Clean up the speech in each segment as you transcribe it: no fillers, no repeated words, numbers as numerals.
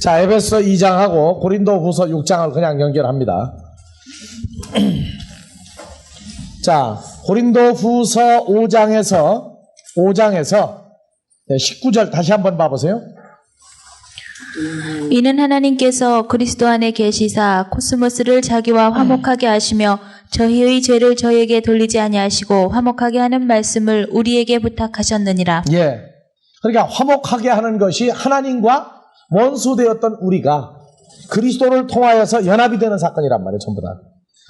자, 에베소 2장하고 고린도후서 6장을 그냥 연결합니다. 자, 고린도후서 5장에서 19절 다시 한번 봐보세요. 이는 하나님께서 그리스도 안에 계시사 코스모스를 자기와 화목하게 하시며 저희의 죄를 저희에게 돌리지 아니하시고 화목하게 하는 말씀을 우리에게 부탁하셨느니라. 예. 그러니까 화목하게 하는 것이 하나님과 원수되었던 우리가 그리스도를 통하여서 연합이 되는 사건이란 말이에요, 전부 다.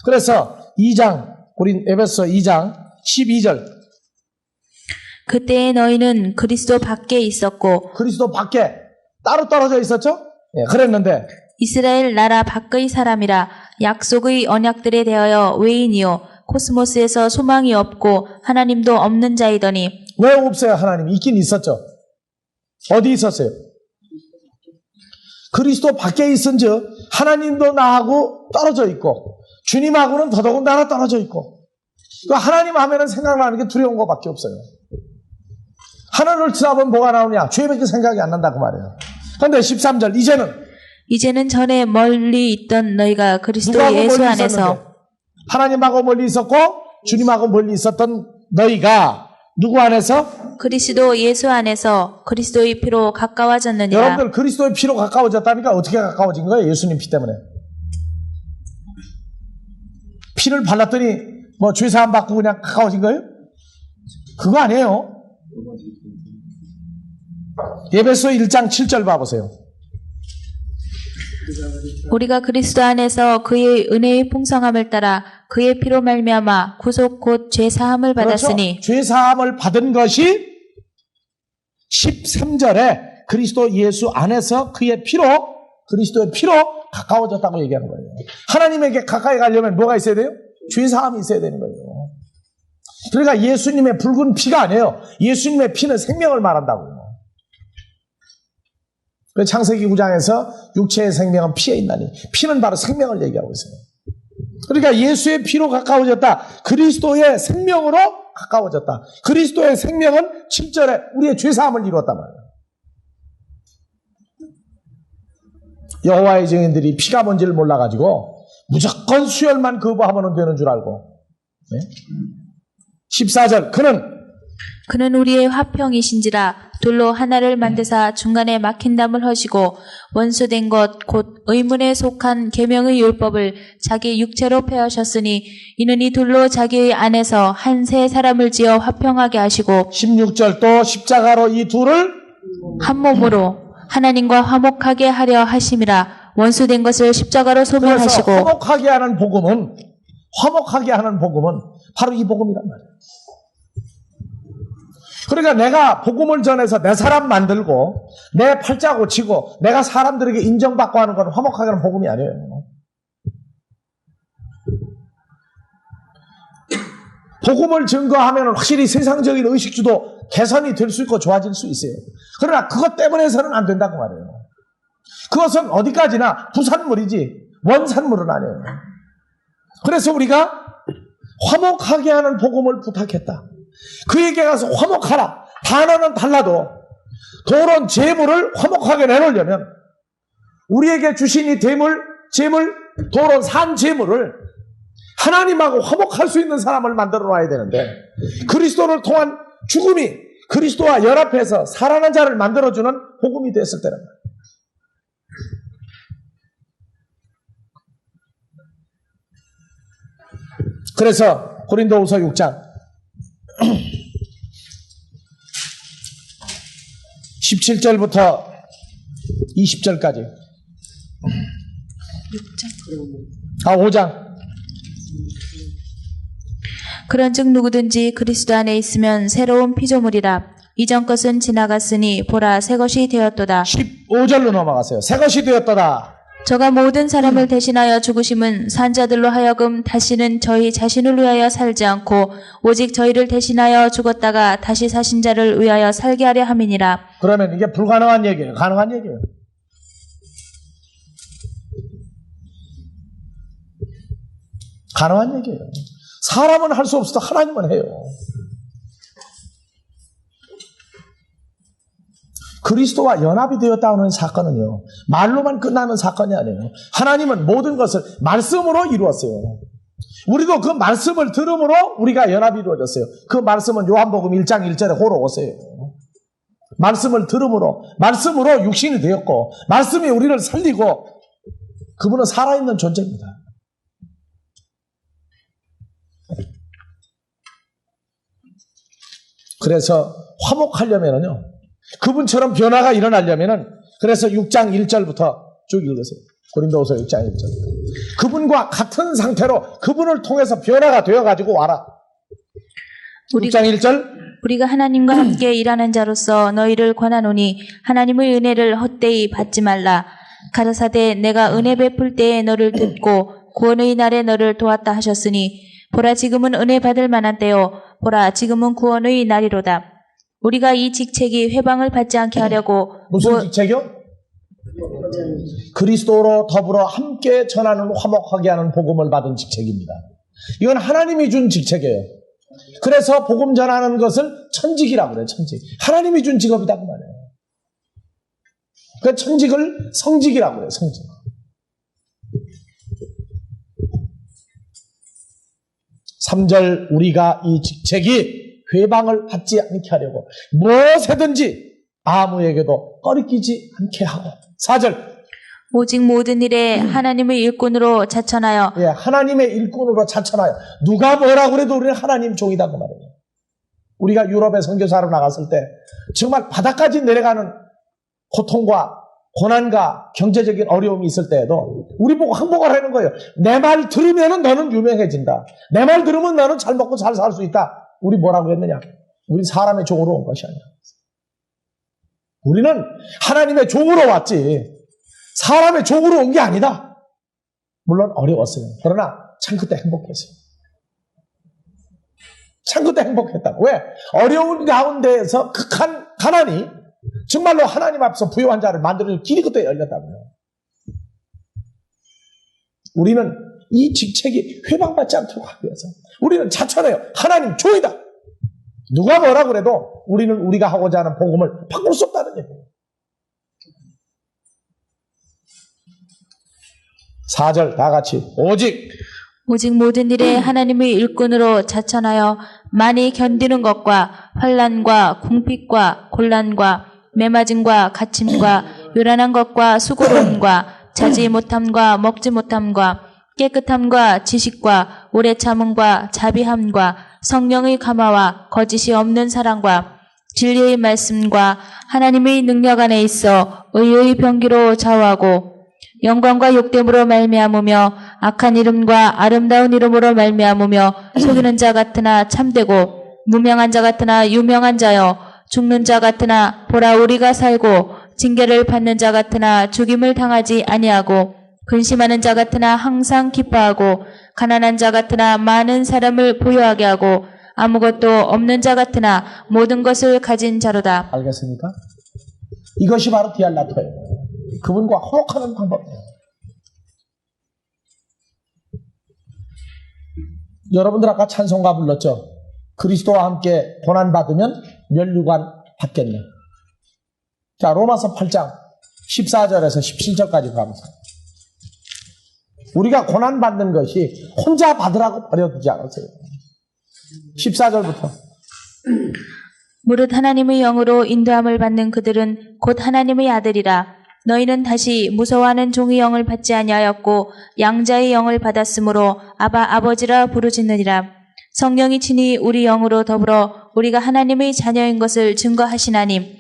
그래서 2장, 에베소 2장 12절. 그때에 너희는 그리스도 밖에 있었고 그리스도 밖에 따로 떨어져 있었죠? 예, 그랬는데 이스라엘 나라 밖의 사람이라 약속의 언약들에 대하여 외인이요 코스모스에서 소망이 없고 하나님도 없는 자이더니. 왜 없어요? 하나님 있긴 있었죠. 어디 있었어요? 그리스도 밖에 있은즉 하나님도 나하고 떨어져 있고 주님하고는 더더군다나 떨어져 있고, 하나님 하면은 생각나는 게 두려운 것밖에 없어요. 하늘을 쳐다보면 뭐가 나오냐? 죄밖에 생각이 안 난다고 말이에요. 그런데 13절 이제는 전에 멀리 있던 너희가 그리스도 예수 안에서. 하나님하고 멀리 있었고 주님하고 멀리 있었던 너희가 누구 안에서? 그리스도 예수 안에서 그리스도의 피로 가까워졌느니라. 여러분들 그리스도의 피로 가까워졌다니까 어떻게 가까워진 거예요? 예수님 피 때문에. 피를 발랐더니 뭐 죄사함 받고 그냥 가까워진 거예요? 그거 아니에요. 에베소 1장 7절 봐보세요. 우리가 그리스도 안에서 그의 은혜의 풍성함을 따라 그의 피로 말미암아 구속 곧 죄사함을 받았으니. 그렇죠? 죄사함을 받은 것이 13절에 그리스도 예수 안에서 그의 피로, 그리스도의 피로 가까워졌다고 얘기하는 거예요. 하나님에게 가까이 가려면 뭐가 있어야 돼요? 죄사함이 있어야 되는 거예요. 그러니까 예수님의 붉은 피가 아니에요. 예수님의 피는 생명을 말한다고요. 창세기 9장에서 육체의 생명은 피에 있나니, 피는 바로 생명을 얘기하고 있어요. 그러니까 예수의 피로 가까워졌다. 그리스도의 생명으로 가까워졌다. 그리스도의 생명은 7절에 우리의 죄사함을 이루었단 말이에요. 여호와의 증인들이 피가 뭔지를 몰라가지고 무조건 수혈만 거부하면 되는 줄 알고. 네? 14절 그는 우리의 화평이신지라 둘로 하나를 만드사 중간에 막힌 담을 허시고 원수된 것 곧 의문에 속한 계명의 율법을 자기 육체로 폐하셨으니 이는 이 둘로 자기의 안에서 한 세 사람을 지어 화평하게 하시고 16절 또 십자가로 이 둘을 한 몸으로 하나님과 화목하게 하려 하심이라. 원수된 것을 십자가로 소멸하시고. 그래서 화목하게 하는 복음은 바로 이 복음이란 말이에요. 그러니까 내가 복음을 전해서 내 사람 만들고 내 팔자 고치고 내가 사람들에게 인정받고 하는 건 화목하게 하는 복음이 아니에요. 복음을 증거하면 확실히 세상적인 의식주도 개선이 될 수 있고 좋아질 수 있어요. 그러나 그것 때문에서는 안 된다고 말해요. 그것은 어디까지나 부산물이지 원산물은 아니에요. 그래서 우리가 화목하게 하는 복음을 부탁했다. 그에게 가서 화목하라. 단어는 달라도 도론 재물을 화목하게 내놓으려면 우리에게 주신 이 재물, 도론 산 재물을 하나님하고 화목할 수 있는 사람을 만들어 놔야 되는데, 그리스도를 통한 죽음이 그리스도와 연합해서 살아난 자를 만들어주는 복음이 됐을 때는, 그래서 고린도후서 6장 17절부터 20절까지 5장. 그런즉 누구든지 그리스도 안에 있으면 새로운 피조물이라. 이전 것은 지나갔으니 보라 새 것이 되었도다. 15절로 넘어가세요. 새 것이 되었도다. 저가 모든 사람을 대신하여 죽으심은 산자들로 하여금 다시는 저희 자신을 위하여 살지 않고 오직 저희를 대신하여 죽었다가 다시 사신 자를 위하여 살게 하려 함이니라. 그러면 이게 불가능한 얘기예요? 가능한 얘기예요? 가능한 얘기예요. 사람은 할 수 없어도 하나님은 해요. 그리스도와 연합이 되었다는 사건은요, 말로만 끝나는 사건이 아니에요. 하나님은 모든 것을 말씀으로 이루었어요. 우리도 그 말씀을 들음으로 우리가 연합이 이루어졌어요. 그 말씀은 요한복음 1장 1절에 고로 오세요. 말씀을 들음으로, 말씀으로 육신이 되었고, 말씀이 우리를 살리고, 그분은 살아있는 존재입니다. 그래서 화목하려면은요, 그분처럼 변화가 일어나려면은, 그래서 6장 1절부터 쭉 읽으세요. 고린도후서 6장 1절. 그분과 같은 상태로 그분을 통해서 변화가 되어가지고 와라. 6장 1절. 우리가 하나님과 함께 일하는 자로서 너희를 권하노니 하나님의 은혜를 헛되이 받지 말라. 가라사대 내가 은혜 베풀 때에 너를 듣고 구원의 날에 너를 도왔다 하셨으니 보라 지금은 은혜 받을 만한 때요 보라 지금은 구원의 날이로다. 우리가 이 직책이 회방을 받지 않게 하려고 무슨 직책이요? 그리스도로 더불어 함께 전하는 화목하게 하는 복음을 받은 직책입니다. 이건 하나님이 준 직책이에요. 그래서 복음 전하는 것을 천직이라고 그래요. 천직. 하나님이 준 직업이다 그 말이에요. 그 천직을 성직이라고 해요. 성직. (3절) 우리가 이 직책이 회방을 받지 않게 하려고 무엇이든지 아무에게도 꺼리끼지 않게 하고. (4절) 오직 모든 일에 하나님의 일꾼으로 자천하여 예, 하나님의 일꾼으로 자천하여. 누가 뭐라고 그래도 우리는 하나님 종이다 그 말이에요. 우리가 유럽에 선교사로 나갔을 때 정말 바닥까지 내려가는 고통과 고난과 경제적인 어려움이 있을 때에도 우리 보고 항복을 하는 거예요. 내 말 들으면 너는 유명해진다. 내 말 들으면 너는 잘 먹고 잘 살 수 있다. 우리 뭐라고 했느냐? 우리 사람의 종으로 온 것이 아니야. 우리는 하나님의 종으로 왔지 사람의 종으로 온 게 아니다. 물론 어려웠어요. 그러나 참 그때 행복했어요. 참 그때 행복했다고. 왜? 어려운 가운데에서 극한 가난이 정말로 하나님 앞에서 부유한 자를 만드는 길이 그때 열렸다고요. 우리는 이 직책이 회방받지 않도록 하기 위해서 우리는 자천해요. 하나님 종이다. 누가 뭐라 그래도 우리는 우리가 하고자 하는 복음을 바꿀 수 없다는 얘기예요. 4절 다 같이 오직 모든 일에 하나님의 일꾼으로 자천하여 많이 견디는 것과 환난과 궁핍과 곤란과 매맞음과 갇힘과 요란한 것과 수고로움과 자지 못함과 먹지 못함과 깨끗함과 지식과 오래 참음과 자비함과 성령의 감화와 거짓이 없는 사랑과 진리의 말씀과 하나님의 능력 안에 있어 의의 병기로 좌우하고 영광과 욕됨으로 말미암으며 악한 이름과 아름다운 이름으로 말미암으며 속이는 자 같으나 참되고 무명한 자 같으나 유명한 자여 죽는 자 같으나 보라 우리가 살고 징계를 받는 자 같으나 죽임을 당하지 아니하고 근심하는 자 같으나 항상 기뻐하고 가난한 자 같으나 많은 사람을 부유하게 하고 아무것도 없는 자 같으나 모든 것을 가진 자로다. 알겠습니까? 이것이 바로 디알라토예요. 그분과 화목하는 방법이에요. 여러분들 아까 찬송가 불렀죠? 그리스도와 함께 고난받으면 면류관 받겠네. 자, 로마서 8장 14절에서 17절까지 가면서 우리가 고난받는 것이 혼자 받으라고 버려두지 않았어요. 14절부터 무릇 하나님의 영으로 인도함을 받는 그들은 곧 하나님의 아들이라. 너희는 다시 무서워하는 종의 영을 받지 아니하였고 양자의 영을 받았으므로 아바 아버지라 부르짖느니라. 성령이 친히 우리 영으로 더불어 우리가 하나님의 자녀인 것을 증거하시나니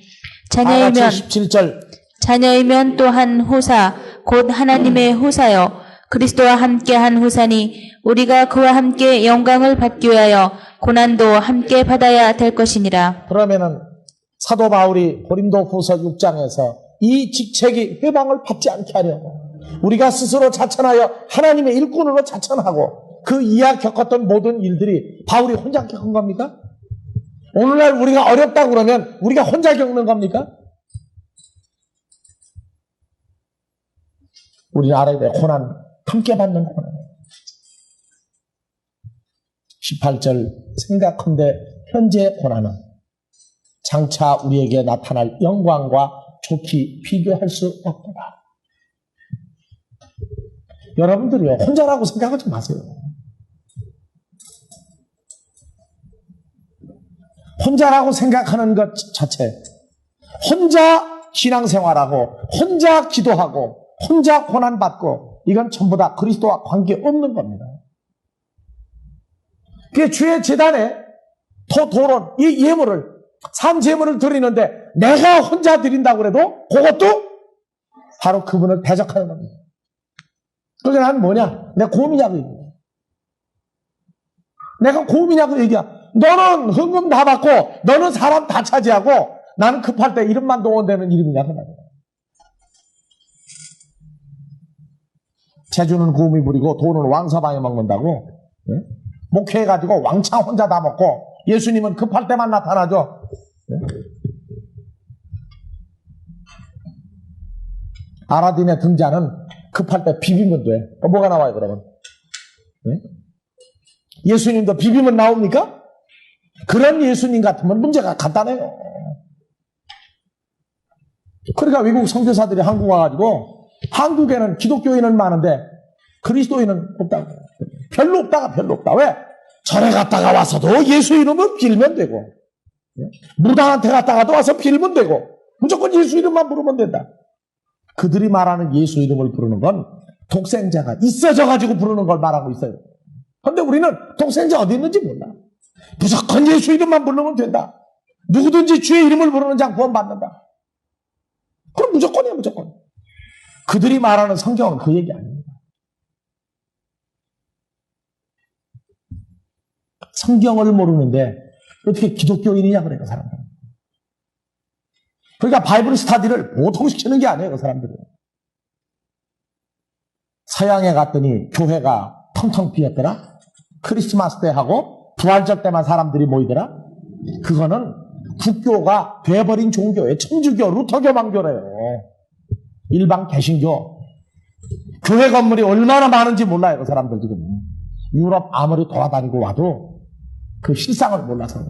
자녀이면 17절 자녀이면 또한 후사 곧 하나님의 후사여 그리스도와 함께한 후사니 우리가 그와 함께 영광을 받기 위하여 고난도 함께 받아야 될 것이니라. 그러면은 사도 바울이 고린도후서 6장에서 이 직책이 회방을 받지 않게 하려고 우리가 스스로 자천하여 하나님의 일꾼으로 자천하고 그 이하 겪었던 모든 일들이 바울이 혼자 겪은 겁니까? 오늘날 우리가 어렵다고 그러면 우리가 혼자 겪는 겁니까? 우리는 알아야 돼. 고난 함께 받는 고난. 18절 생각한데 현재 고난은 장차 우리에게 나타날 영광과 좋게 비교할 수 없구나. 여러분들이요, 혼자라고 생각하지 마세요. 혼자라고 생각하는 것 자체, 혼자 신앙생활하고, 혼자 기도하고, 혼자 고난받고, 이건 전부 다 그리스도와 관계없는 겁니다. 그 주의 제단에 도론, 이 예물을, 산제물을 드리는데 내가 혼자 드린다고 해도 그것도 바로 그분을 대적하는 겁니다. 그게 난 뭐냐? 내가 곰이냐고 얘기해. 내가 곰이냐고 얘기야. 너는 헌금 다 받고 너는 사람 다 차지하고 나는 급할 때 이름만 동원되는 이름이냐고 말이야. 재주는 곰이 부리고 돈은 왕사방에 먹는다고. 네? 목회해가지고 왕창 혼자 다 먹고 예수님은 급할 때만 나타나죠. 네? 아라딘의 등자는 급할 때 비비면 돼. 뭐가 나와요 그러면? 네? 예수님도 비비면 나옵니까? 그런 예수님 같으면 문제가 간단해요. 그러니까 외국 선교사들이 한국 와가지고 한국에는 기독교인은 많은데 그리스도인은 없다고. 별로 없다가 별로 없다. 왜? 절에 갔다가 와서도 예수 이름을 빌면 되고 무당한테 갔다가도 와서 빌면 되고 무조건 예수 이름만 부르면 된다. 그들이 말하는 예수 이름을 부르는 건 독생자가 있어져가지고 부르는 걸 말하고 있어요. 그런데 우리는 독생자 어디 있는지 몰라. 무조건 예수 이름만 부르면 된다. 누구든지 주의 이름을 부르는 자 구원받는다. 그럼 무조건이야 무조건. 그들이 말하는 성경은 그 얘기 아닙니다. 성경을 모르는데 어떻게 기독교인이냐 그래요, 그 사람들은. 그러니까 바이블 스터디를 보통시키는 게 아니에요, 그 사람들은. 서양에 갔더니 교회가 텅텅 비었더라. 크리스마스 때 하고 부활절 때만 사람들이 모이더라. 그거는 국교가 돼버린 종교예요. 천주교, 루터교 망교래요. 일반 개신교. 교회 건물이 얼마나 많은지 몰라요, 그 사람들 지금. 유럽 아무리 돌아다니고 와도 그 실상을 몰라서.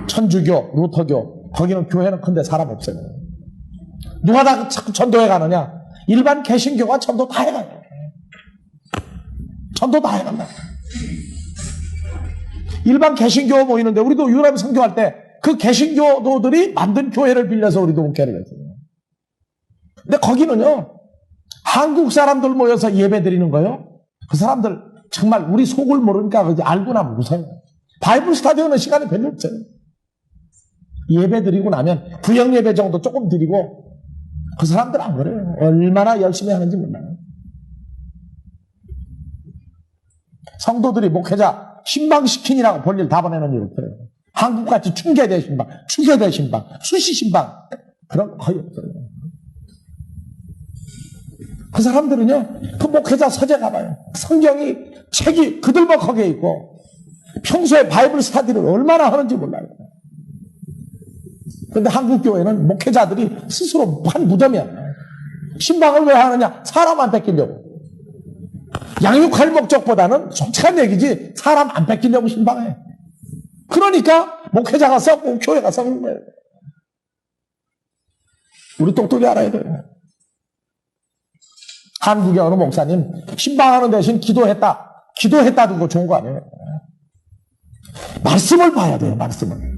천주교, 루터교, 거기는 교회는 큰데 사람 없어요. 누가 다 자꾸 전도해 가느냐? 일반 개신교가 전도 다 해가요. 전도 다 해간다. 일반 개신교 모이는데 우리도 유럽 선교할 때 그 개신교도들이 만든 교회를 빌려서 우리도 목회를 했어요. 근데 거기는요, 한국 사람들 모여서 예배 드리는 거요. 그 사람들 정말 우리 속을 모르니까 그지 알고 나면 무서워요. 바이블 스터디 하는 시간이 별로 없어요. 예배 드리고 나면 구역 예배 정도 조금 드리고 그 사람들 안 그래요. 얼마나 열심히 하는지 몰라요. 성도들이 목회자 신방시킨이라고 볼일 다 보내는 일을 그래요. 한국같이 충계대 신방, 추계대 신방, 수시 신방 그런 거 거의 없어요. 그 사람들은요, 그 목회자 서재 가봐요. 성경이 책이 그들먹하게 있고 평소에 바이블 스터디를 얼마나 하는지 몰라요. 그런데 한국 교회는 목회자들이 스스로 한 무덤이야. 신방을 왜 하느냐? 사람 안 뺏기려고. 양육할 목적보다는 솔직한 얘기지 사람 안 뺏기려고 신방해. 그러니까 목회자가 썩고 교회가 썩는 거예요. 우리 똑똑히 알아야 돼요. 한국의 어느 목사님 신방하는 대신 기도했다 두고 좋은 거 아니에요. 말씀을 봐야 돼요. 말씀을.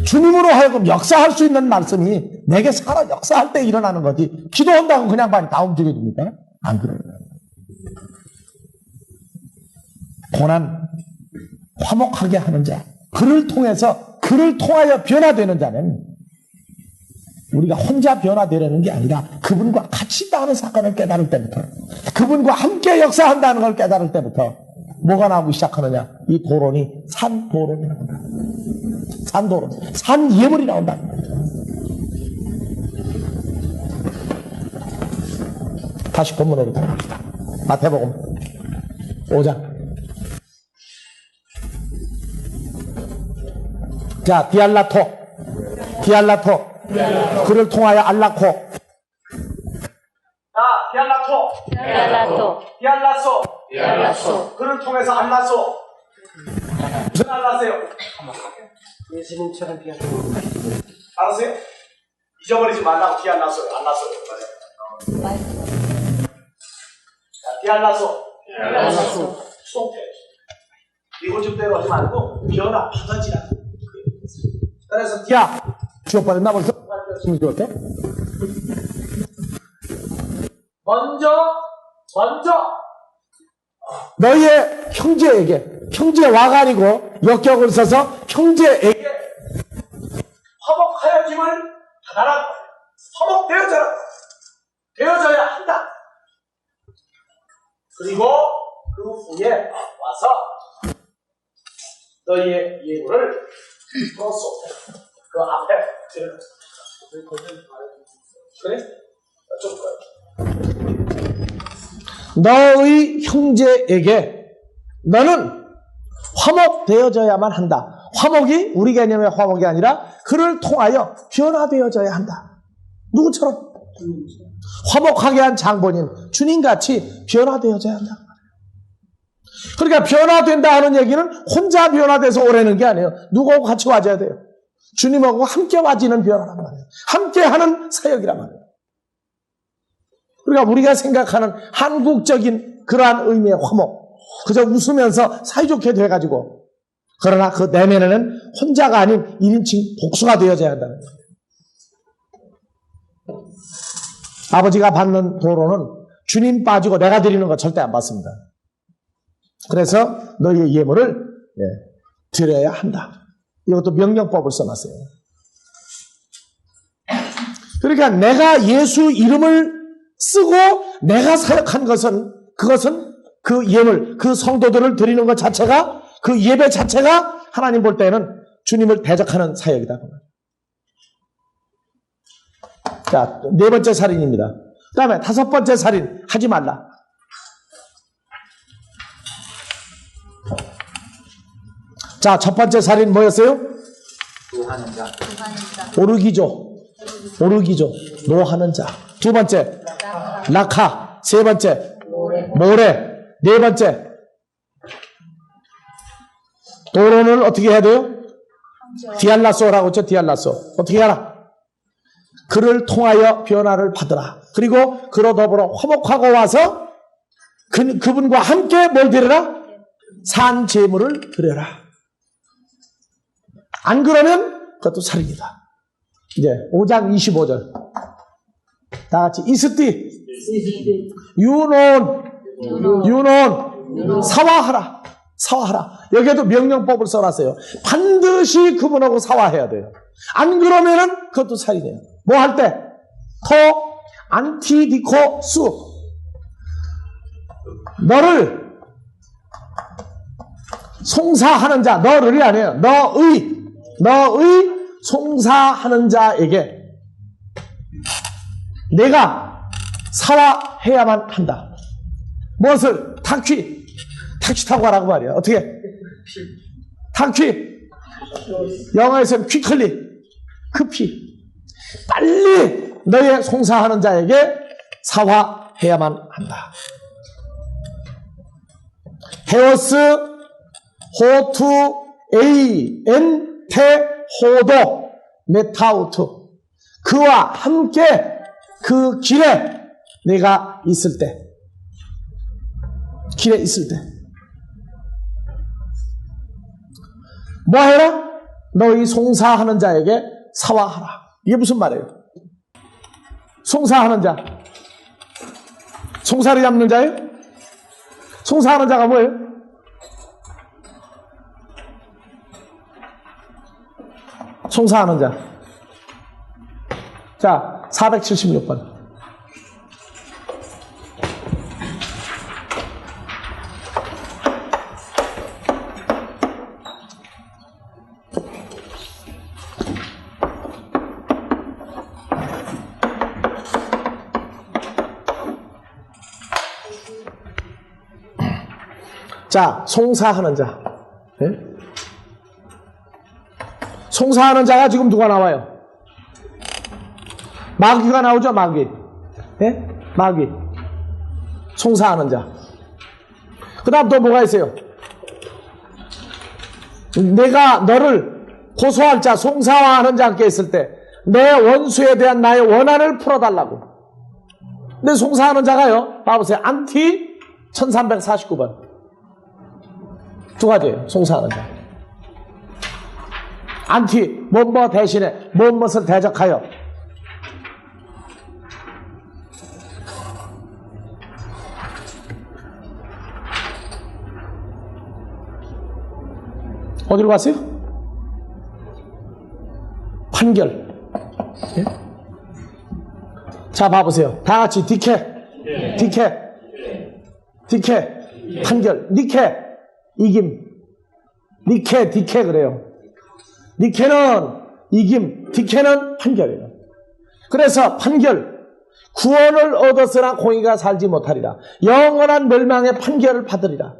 주님으로 하여금 역사할 수 있는 말씀이 내게 살아 역사할 때 일어나는 거지. 기도한다고 그냥 다 움직여줍니까? 안 그래요. 고난 화목하게 하는 자, 그를 통하여 변화되는 자는 우리가 혼자 변화되려는 게 아니라 그분과 같이 있다는 사건을 깨달을 때부터, 그분과 함께 역사한다는 걸 깨달을 때부터 뭐가 나오기 시작하느냐? 이 도론이 산도론이 나온다. 산도론, 산예물이 나온다. 다시 본문으로 돌아갑시다. 마태복음 5장. 자, 디알라토. 그를 통하여 알라코. 자, 디알라소. 그를 통해서 알라소. 무슨 알라세요? 예수님처럼 비었습니다. 알았어요? 잊어버리지 말라고 디알라소 안 났어요. 맞아요. 디알라소. 수동태. 이골집대로 하지 말고 변화, 파가지라. 그래서 디아 주어버렸나 벌써? 쓰면 좋대. 먼저 너희의 형제와가 아니고 역격을 써서 형제에게 화목하여짐을 받아라. 화목되어져야 한다. 그리고 그 후에 와서 너희의 예물을 쏟고 그 앞에 드려. 그래? 너의 형제에게 너는 화목되어져야만 한다. 화목이 우리 개념의 화목이 아니라 그를 통하여 변화되어져야 한다. 누구처럼? 화목하게 한 장본인 주님같이 변화되어져야 한다. 그러니까 변화된다 하는 얘기는 혼자 변화돼서 오라는 게 아니에요. 누구하고 같이 와줘야 돼요. 주님하고 함께 와지는 변화란 말이에요. 함께하는 사역이란 말이에요. 그러니까 우리가 생각하는 한국적인 그러한 의미의 화목, 그저 웃으면서 사이좋게 돼가지고, 그러나 그 내면에는 혼자가 아닌 1인칭 복수가 되어져야 한다는 거예요. 아버지가 받는 도로는 주님 빠지고 내가 드리는 거 절대 안 받습니다. 그래서 너희의 예물을 드려야 한다. 이것도 명령법을 써놨어요. 그러니까 내가 예수 이름을 쓰고 내가 사역한 것은, 그것은 그 예물, 그 성도들을 드리는 것 자체가, 그 예배 자체가 하나님 볼 때는 주님을 대적하는 사역이다. 자, 네 번째 살인입니다. 그 다음에 다섯 번째 살인, 하지 말라. 자, 첫 번째 살인 뭐였어요? 노하는 자. 오르기죠. 노하는 자. 두 번째, 낙하. 세 번째, 모래. 네 번째, 도로는 어떻게 해야 돼요? 디알라소라고 했죠, 디알라소. 어떻게 하라? 그를 통하여 변화를 받으라. 그리고 그로 더불어 화목하고 와서 그분과 함께 뭘 드려라? 산 제물을 드려라. 안 그러면 그것도 살인이다. 이제 5장 25절. 다 같이 이스티, 유논, 사화하라. 여기에도 명령법을 써놨어요. 반드시 그분하고 사화해야 돼요. 안 그러면은 그것도 살인이에요. 뭐 할 때? 안티디코 수. 너를 송사하는 자, 너를이 아니에요. 너의 송사하는 자에게 내가 사화해야만 한다. 무엇을? 택시 타고 가라고 말이야. 어떻게? 택시. 영어에서는 퀴클리, 급히. 빨리 너의 송사하는 자에게 사화해야만 한다. 헤오스, 호투, 에이, 엔, 테, 호도, 메타우트. 그와 함께 그 길에 내가 있을 때, 뭐 해라? 너희 송사하는 자에게 사화하라. 이게 무슨 말이에요? 송사하는 자. 송사를 잡는 자예요? 송사하는 자가 뭐예요? 송사하는 자. 자, 476번. 자, 송사하는 자. 네? 송사하는 자가 지금 누가 나와요? 마귀가 나오죠, 마귀. 네? 마귀. 송사하는 자. 그 다음 또 뭐가 있어요? 내가 너를 고소할 자, 송사하는 자 함께 있을 때 내 원수에 대한 나의 원한을 풀어달라고. 근데 송사하는 자가요, 봐보세요. 안티 1349번. 두 가지예요, 송사하는 자. 안티, 뭐뭐 대신에 무엇을 대적하여. 어디로 갔어요? 판결. 예? 자, 봐보세요. 다 같이 디케, 디케, 디케, 판결, 니케, 이김, 니케, 디케 그래요. 니케는 이김, 디케는 판결이에요. 그래서 판결, 구원을 얻었으나 공의가 살지 못하리라. 영원한 멸망의 판결을 받으리라.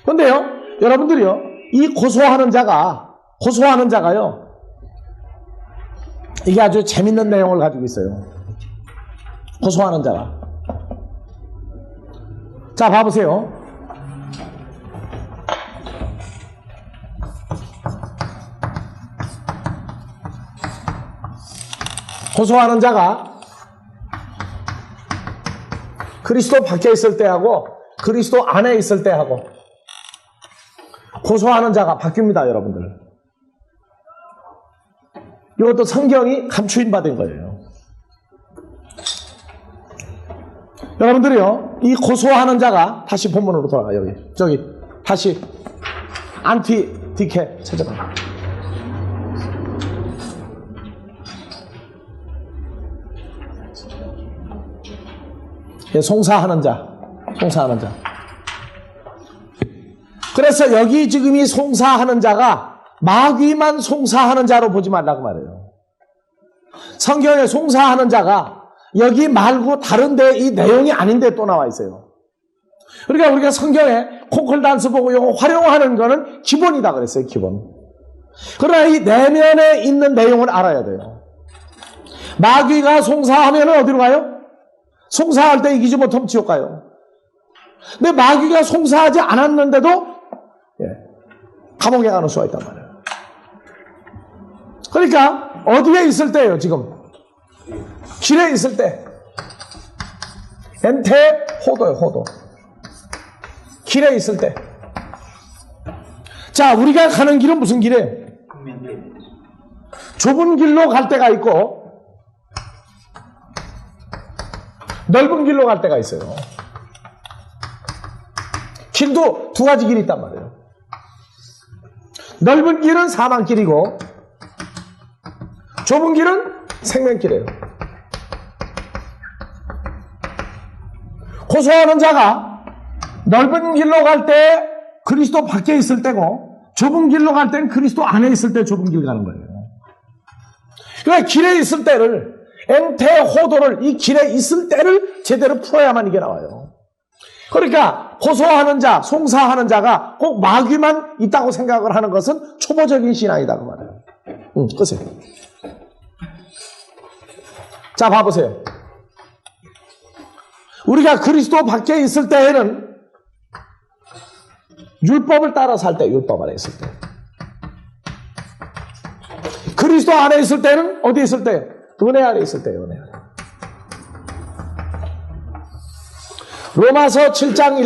그런데요, 여러분들이요, 이 고소하는 자가요, 이게 아주 재밌는 내용을 가지고 있어요. 고소하는 자가. 자, 봐보세요. 고소하는 자가 그리스도 밖에 있을 때하고 그리스도 안에 있을 때하고 고소하는 자가 바뀝니다, 여러분들. 이것도 성경이 감추인 바 된 거예요. 여러분들이요, 이 고소하는 자가, 다시 본문으로 돌아가요, 저기, 다시, 안티, 디케, 찾아봐요. 예, 송사하는 자. 그래서 여기 지금 이 송사하는 자가 마귀만 송사하는 자로 보지 말라고 말해요. 성경에 송사하는 자가 여기 말고 다른 데 이 내용이 아닌데 또 나와 있어요. 그러니까 우리가 성경에 콘콜단스 보고 이거 활용하는 거는 기본이다 그랬어요, 기본. 그러나 이 내면에 있는 내용을 알아야 돼요. 마귀가 송사하면 어디로 가요? 송사할 때 이기지 못하면 지옥 가요. 근데 마귀가 송사하지 않았는데도 감옥에 가는 수가 있단 말이에요. 그러니까 어디에 있을 때예요, 지금? 길에 있을 때. 엔테 호도예요, 호도. 길에 있을 때. 자, 우리가 가는 길은 무슨 길이에요? 좁은 길로 갈 때가 있고 넓은 길로 갈 때가 있어요. 길도 두 가지 길이 있단 말이에요. 넓은 길은 사망길이고 좁은 길은 생명길이에요. 고소하는 자가 넓은 길로 갈 때 그리스도 밖에 있을 때고 좁은 길로 갈 때는 그리스도 안에 있을 때 좁은 길 가는 거예요. 그러니까 길에 있을 때를 엔테호도를 이 길에 있을 때를 제대로 풀어야만 이게 나와요. 그러니까 고소하는 자, 송사하는 자가 꼭 마귀만 있다고 생각을 하는 것은 초보적인 신앙이다 그 말이에요. 끄세요. 자, 봐보세요. 우리가 그리스도 밖에 있을 때에는 율법을 따라 살 때, 율법 안에 있을 때. 그리스도 안에 있을 때는 어디 있을 때요? 은혜 안에 있을 때요, 은혜 안에. 로마서 7장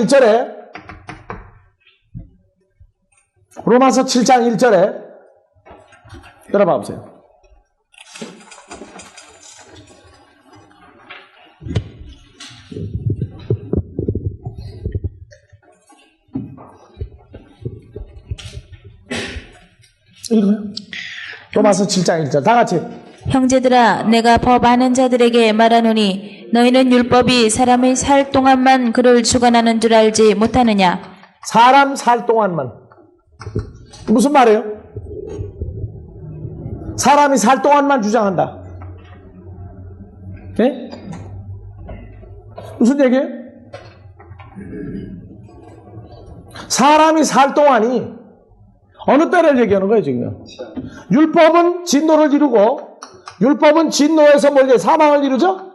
1절에 들어봐 보세요. 읽어요. 로마서 7장 1절 다 같이. 형제들아, 내가 법 아는 자들에게 말하노니 너희는 율법이 사람의 살 동안만 그를 주관하는 줄 알지 못하느냐? 사람 살 동안만. 무슨 말이에요? 사람이 살 동안만 주장한다. 네? 무슨 얘기예요? 사람이 살 동안이 어느 때를 얘기하는 거예요, 지금? 율법은 진노를 이루고, 율법은 진노에서 뭐 이제 사망을 이루죠?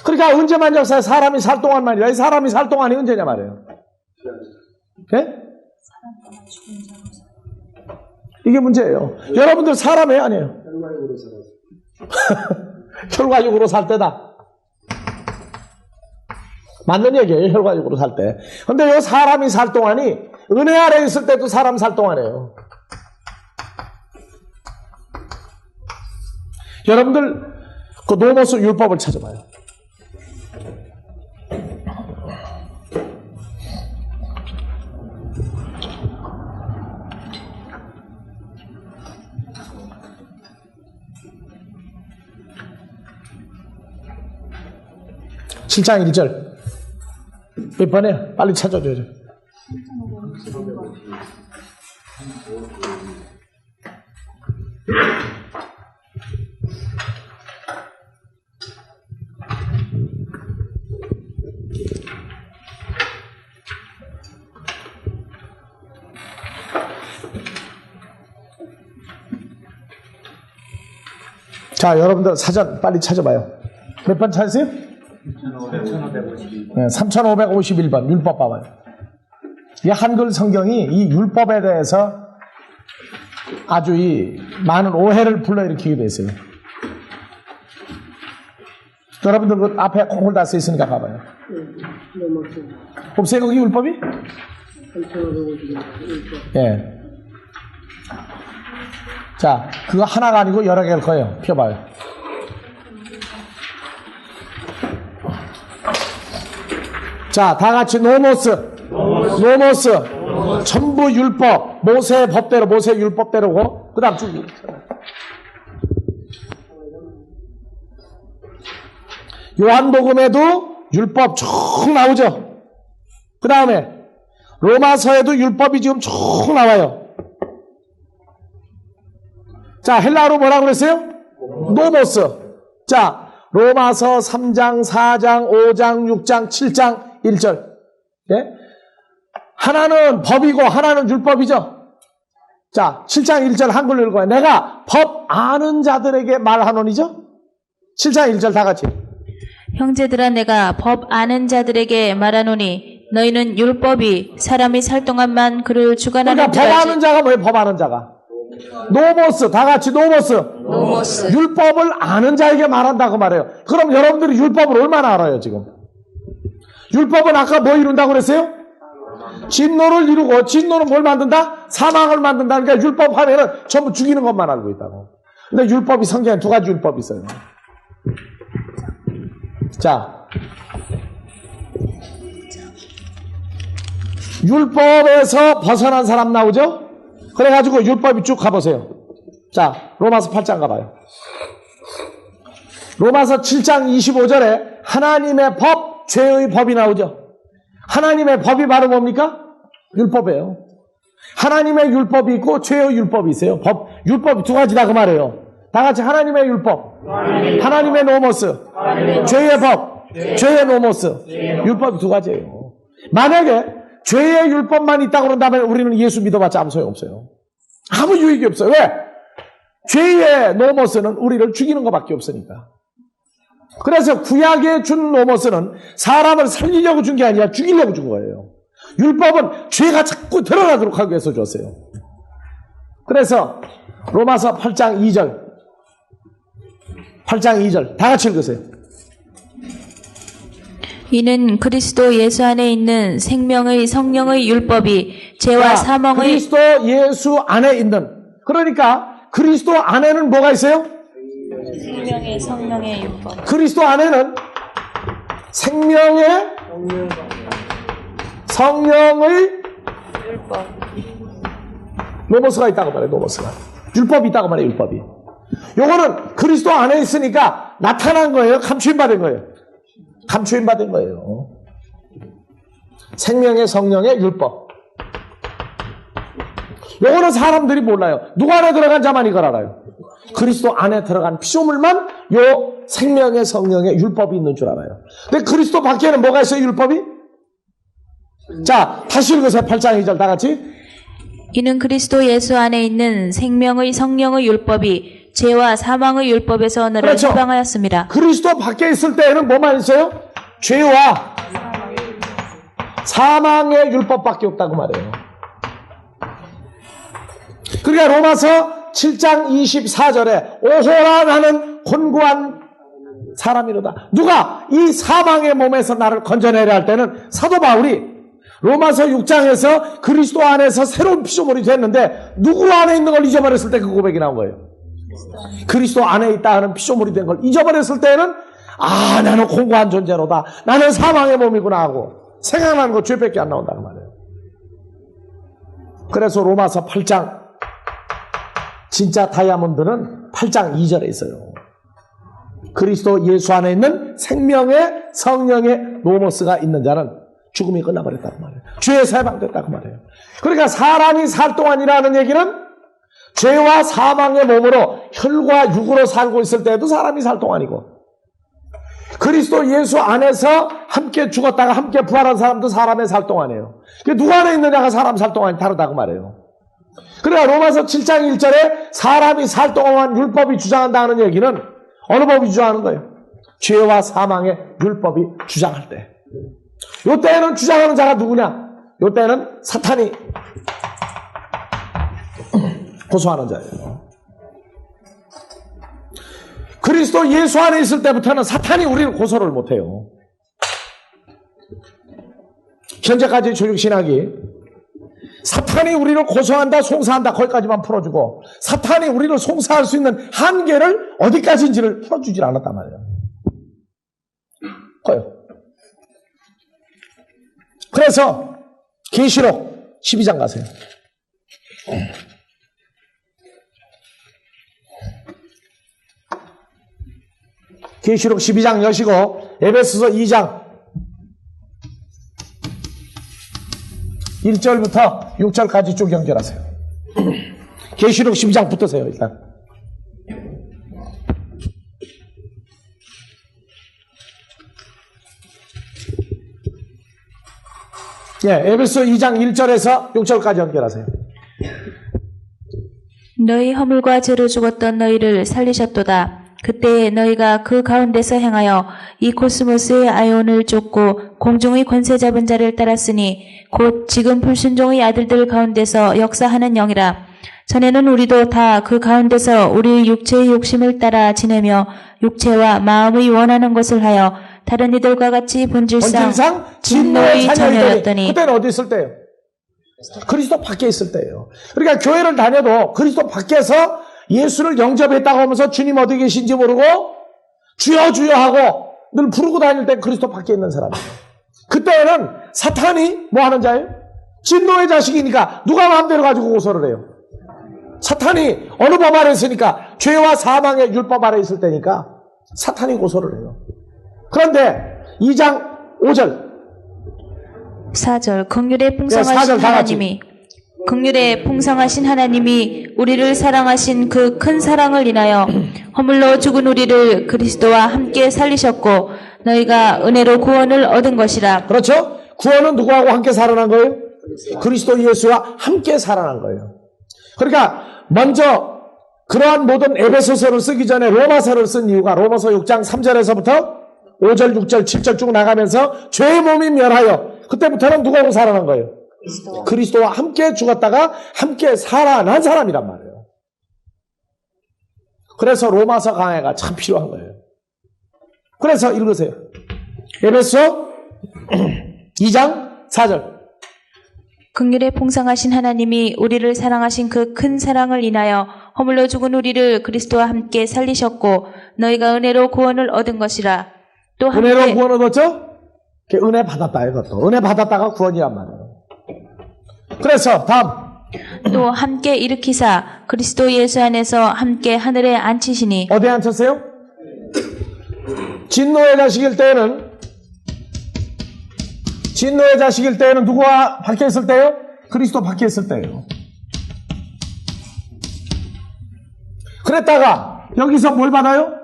그러니까 언제만 역사에 사람이 살 동안만이라, 이 사람이 살 동안이 언제냐 말이에요. 예? 이게 문제예요. 여러분들 사람이에요, 아니에요? 혈과육으로 살 때다. 맞는 얘기예요, 혈과육으로 살 때. 근데 요 사람이 살 동안이 은혜 아래 있을 때도 사람 살 동안이에요. 여러분들 그 노모스 율법을 찾아봐요. 칠 장 1절 몇 번이에요? 빨리 찾아줘야죠. 자, 여러분들 사전 빨리 찾아봐요. 몇 번 찾으세요? 3551번 율법 봐봐요. 이 한글 성경이 이 율법에 대해서 아주 이 많은 오해를 불러일으키게 됐어요. 여러분들 그 앞에 콩을 다 써있으니까 봐봐요. 없어요 거기 율법이? 예. 자, 그거 하나가 아니고 여러 개일 거예요. 펴봐요. 자, 다 같이 노모스. 전부 율법. 모세 법대로, 모세 율법대로고, 그 다음 쭉. 요한복음에도 율법 쭉 나오죠. 그 다음에 로마서에도 율법이 지금 쭉 나와요. 자, 헬라어로 뭐라고 그랬어요? 노모스. 자, 로마서 3장, 4장, 5장, 6장, 7장, 1절. 예? 하나는 법이고 하나는 율법이죠. 자, 7장 1절 한글로 읽어요. 내가 법 아는 자들에게 말하노니죠. 7장 1절 다 같이. 형제들아 내가 법 아는 자들에게 말하노니 너희는 율법이 사람이 살 동안만 그를 주관하는 그러니까 법 아는 자가 뭐예요? 법 아는 자가. 노모스, 다 같이 노모스. 율법을 아는 자에게 말한다고 말해요. 그럼 여러분들이 율법을 얼마나 알아요, 지금? 율법은 아까 뭐 이룬다고 그랬어요? 진노를 이루고, 진노는 뭘 만든다? 사망을 만든다. 그러니까 율법 하면은 전부 죽이는 것만 알고 있다고. 근데 율법이 성경에 두 가지 율법이 있어요. 자. 율법에서 벗어난 사람 나오죠? 그래가지고 율법이 쭉 가보세요. 자, 로마서 8장 가봐요. 로마서 7장 25절에 하나님의 법, 죄의 법이 나오죠. 하나님의 법이 바로 뭡니까? 율법이에요. 하나님의 율법이 있고 죄의 율법이 있어요. 율법이 두 가지다 그 말이에요. 다 같이 하나님의 율법, 하나님의 노모스, 죄의 법, 죄의 노모스. 율법이 두 가지예요. 만약에 죄의 율법만 있다고 그런다면 우리는 예수 믿어봤자 아무 소용없어요. 아무 유익이 없어요. 왜? 죄의 노모스는 우리를 죽이는 것밖에 없으니까. 그래서 구약에 준 노모스는 사람을 살리려고 준 게 아니라 죽이려고 준 거예요. 율법은 죄가 자꾸 드러나도록 하기 위해서 줬어요. 그래서 로마서 8장 2절 8장 2절 다 같이 읽으세요. 이는 그리스도 예수 안에 있는 생명의 성령의 율법이 죄와 사망의 그리스도 예수 안에 있는, 그러니까 그리스도 안에는 뭐가 있어요? 생명의 성령의 율법. 그리스도 안에는 생명의 성령의 율법. 노모스가 있다고 말해요. 노모스가 율법이 있다고 말해요. 율법이. 요거는 그리스도 안에 있으니까 나타난 거예요? 감추임 받은 거예요? 감추임 받은 거예요. 생명의 성령의 율법. 요거는 사람들이 몰라요. 누구 안에 들어간 자만 이걸 알아요. 그리스도 안에 들어간 피조물만 요 생명의 성령의 율법이 있는 줄 알아요. 근데 그리스도 밖에는 뭐가 있어요? 율법이? 자, 다시 읽으세요. 8장 2절 다 같이. 이는 그리스도 예수 안에 있는 생명의 성령의 율법이 죄와 사망의 율법에서 너를 그렇죠. 해방하였습니다. 그리스도 밖에 있을 때에는 뭐만 있어요? 죄와 사망의 율법밖에 없다고 말해요. 그러니까 로마서 7장 24절에 오호라 나는 곤고한 사람이로다. 누가 이 사망의 몸에서 나를 건져내려 할 때는 사도 바울이 로마서 6장에서 그리스도 안에서 새로운 피조물이 됐는데 누구 안에 있는 걸 잊어버렸을 때 그 고백이 나온 거예요. 그리스도 안에 있다 하는 피조물이 된 걸 잊어버렸을 때는 아, 나는 공고한 존재로다. 나는 사망의 몸이구나 하고 생각나는 거 죄밖에 안 나온다는 말이에요. 그래서 로마서 8장 진짜 다이아몬드는 8장 2절에 있어요. 그리스도 예수 안에 있는 생명의 성령의 노모스가 있는 자는 죽음이 끝나버렸다고 말해요. 죄에서 해방됐다고 말해요. 그러니까 사람이 살 동안이라는 얘기는 죄와 사망의 몸으로 혈과 육으로 살고 있을 때도 사람이 살 동안이고 그리스도 예수 안에서 함께 죽었다가 함께 부활한 사람도 사람의 살 동안이에요. 누구 안에 있느냐가 사람 살 동안이 다르다고 말해요. 그러니까 로마서 7장 1절에 사람이 살 동안 율법이 주장한다는 얘기는 어느 법이 주장하는 거예요? 죄와 사망의 율법이 주장할 때. 요때는 주장하는 자가 누구냐? 요때는 사탄이 고소하는 자예요. 그리스도 예수 안에 있을 때부터는 사탄이 우리를 고소를 못해요. 현재까지 조직신학이 사탄이 우리를 고소한다, 송사한다, 거기까지만 풀어주고 사탄이 우리를 송사할 수 있는 한계를 어디까지인지를 풀어주질 않았단 말이에요. 거요. 그래서 계시록 12장 가세요. 계시록 12장 여시고 에베소서 2장 1절부터 6절까지 쭉 연결하세요. 계시록 12장 붙으세요. 일단 에베소 2장 1절에서 6절까지 연결하세요. 너희 허물과 죄로 죽었던 너희를 살리셨도다. 그때에 너희가 그 가운데서 행하여 이 코스모스의 아이온을 쫓고 공중의 권세 잡은 자를 따랐으니 곧 지금 불순종의 아들들 가운데서 역사하는 영이라. 전에는 우리도 다 그 가운데서 우리 육체의 욕심을 따라 지내며 육체와 마음의 원하는 것을 하여 다른 이들과 같이 본질상 진노의 자녀였더니. 그때는 어디 있을 때예요? 그리스도 밖에 있을 때예요. 그러니까 교회를 다녀도 그리스도 밖에서 예수를 영접했다고 하면서 주님 어디 계신지 모르고 주여 주여 하고 늘 부르고 다닐 때 그리스도 밖에 있는 사람이에요. 그때는 사탄이 뭐 하는 자예요? 진노의 자식이니까 누가 마음대로 가지고 고소를 해요? 사탄이 어느 법 아래 있으니까 죄와 사망의 율법 아래 있을 때니까 사탄이 고소를 해요. 그런데 2장 5절 4절 긍휼에 풍성하신 하나님이 긍휼에 풍성하신 하나님이 우리를 사랑하신 그 큰 사랑을 인하여 허물로 죽은 우리를 그리스도와 함께 살리셨고 너희가 은혜로 구원을 얻은 것이라. 그렇죠? 구원은 누구하고 함께 살아난 거예요? 그리스도 예수와 함께 살아난 거예요. 그러니까 먼저 그러한 모든 에베소서를 쓰기 전에 로마서를 쓴 이유가 로마서 6장 3절에서부터 5절, 6절, 7절 쭉 나가면서 죄의 몸이 멸하여 그때부터는 누구하고 살아난 거예요? 그리스도와 함께 죽었다가 함께 살아난 사람이란 말이에요. 그래서 로마서 강해가 참 필요한 거예요. 그래서 읽으세요. 에베소 2장 4절 긍휼에 풍성하신 하나님이 우리를 사랑하신 그 큰 사랑을 인하여 허물로 죽은 우리를 그리스도와 함께 살리셨고 너희가 은혜로 구원을 얻은 것이라. 또 함께 은혜로 구원 얻었죠? 은혜 받았다 이것도. 은혜 받았다가 구원이란 말이에요. 그래서 다음 또 함께 일으키사 그리스도 예수 안에서 함께 하늘에 앉히시니. 어디에 앉혔어요? 진노의 자식일 때에는 누구와 밖에 있을 때요? 그리스도 밖에 있을 때예요. 그랬다가 여기서 뭘 받아요?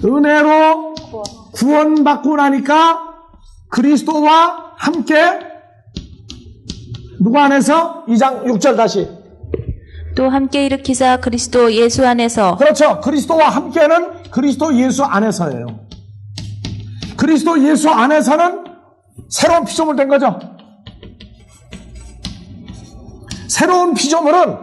은혜로 구원받고 나니까 그리스도와 함께 누구 안에서? 2장 6절 다시. 또 함께 일으키사 그리스도 예수 안에서. 그렇죠. 그리스도와 함께는 그리스도 예수 안에서예요. 그리스도 예수 안에서는 새로운 피조물 된 거죠. 새로운 피조물은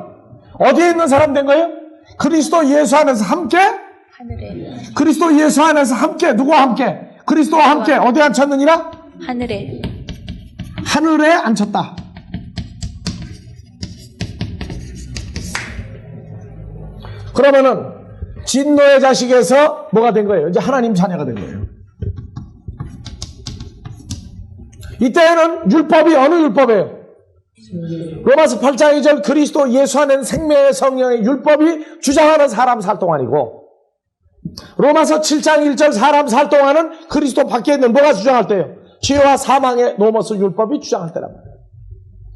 어디에 있는 사람 된 거예요? 그리스도 예수 안에서 함께? 하늘에. 그리스도 예수 안에서 함께. 누구와 함께? 그리스도와 함께. 어디에 앉혔느니라? 하늘에. 하늘에 앉혔다. 그러면은 진노의 자식에서 뭐가 된 거예요? 이제 하나님 자녀가 된 거예요. 이때에는 율법이 어느 율법이에요? 로마서 8장 2절 그리스도 예수 안에는 생명의 성령의 율법이 주장하는 사람 살 동안이고, 로마서 7장 1절 사람 살 동안은 그리스도 밖에 있는 뭐가 주장할 때예요? 죄와 사망의 노모스 율법이 주장할 때란 말이에요.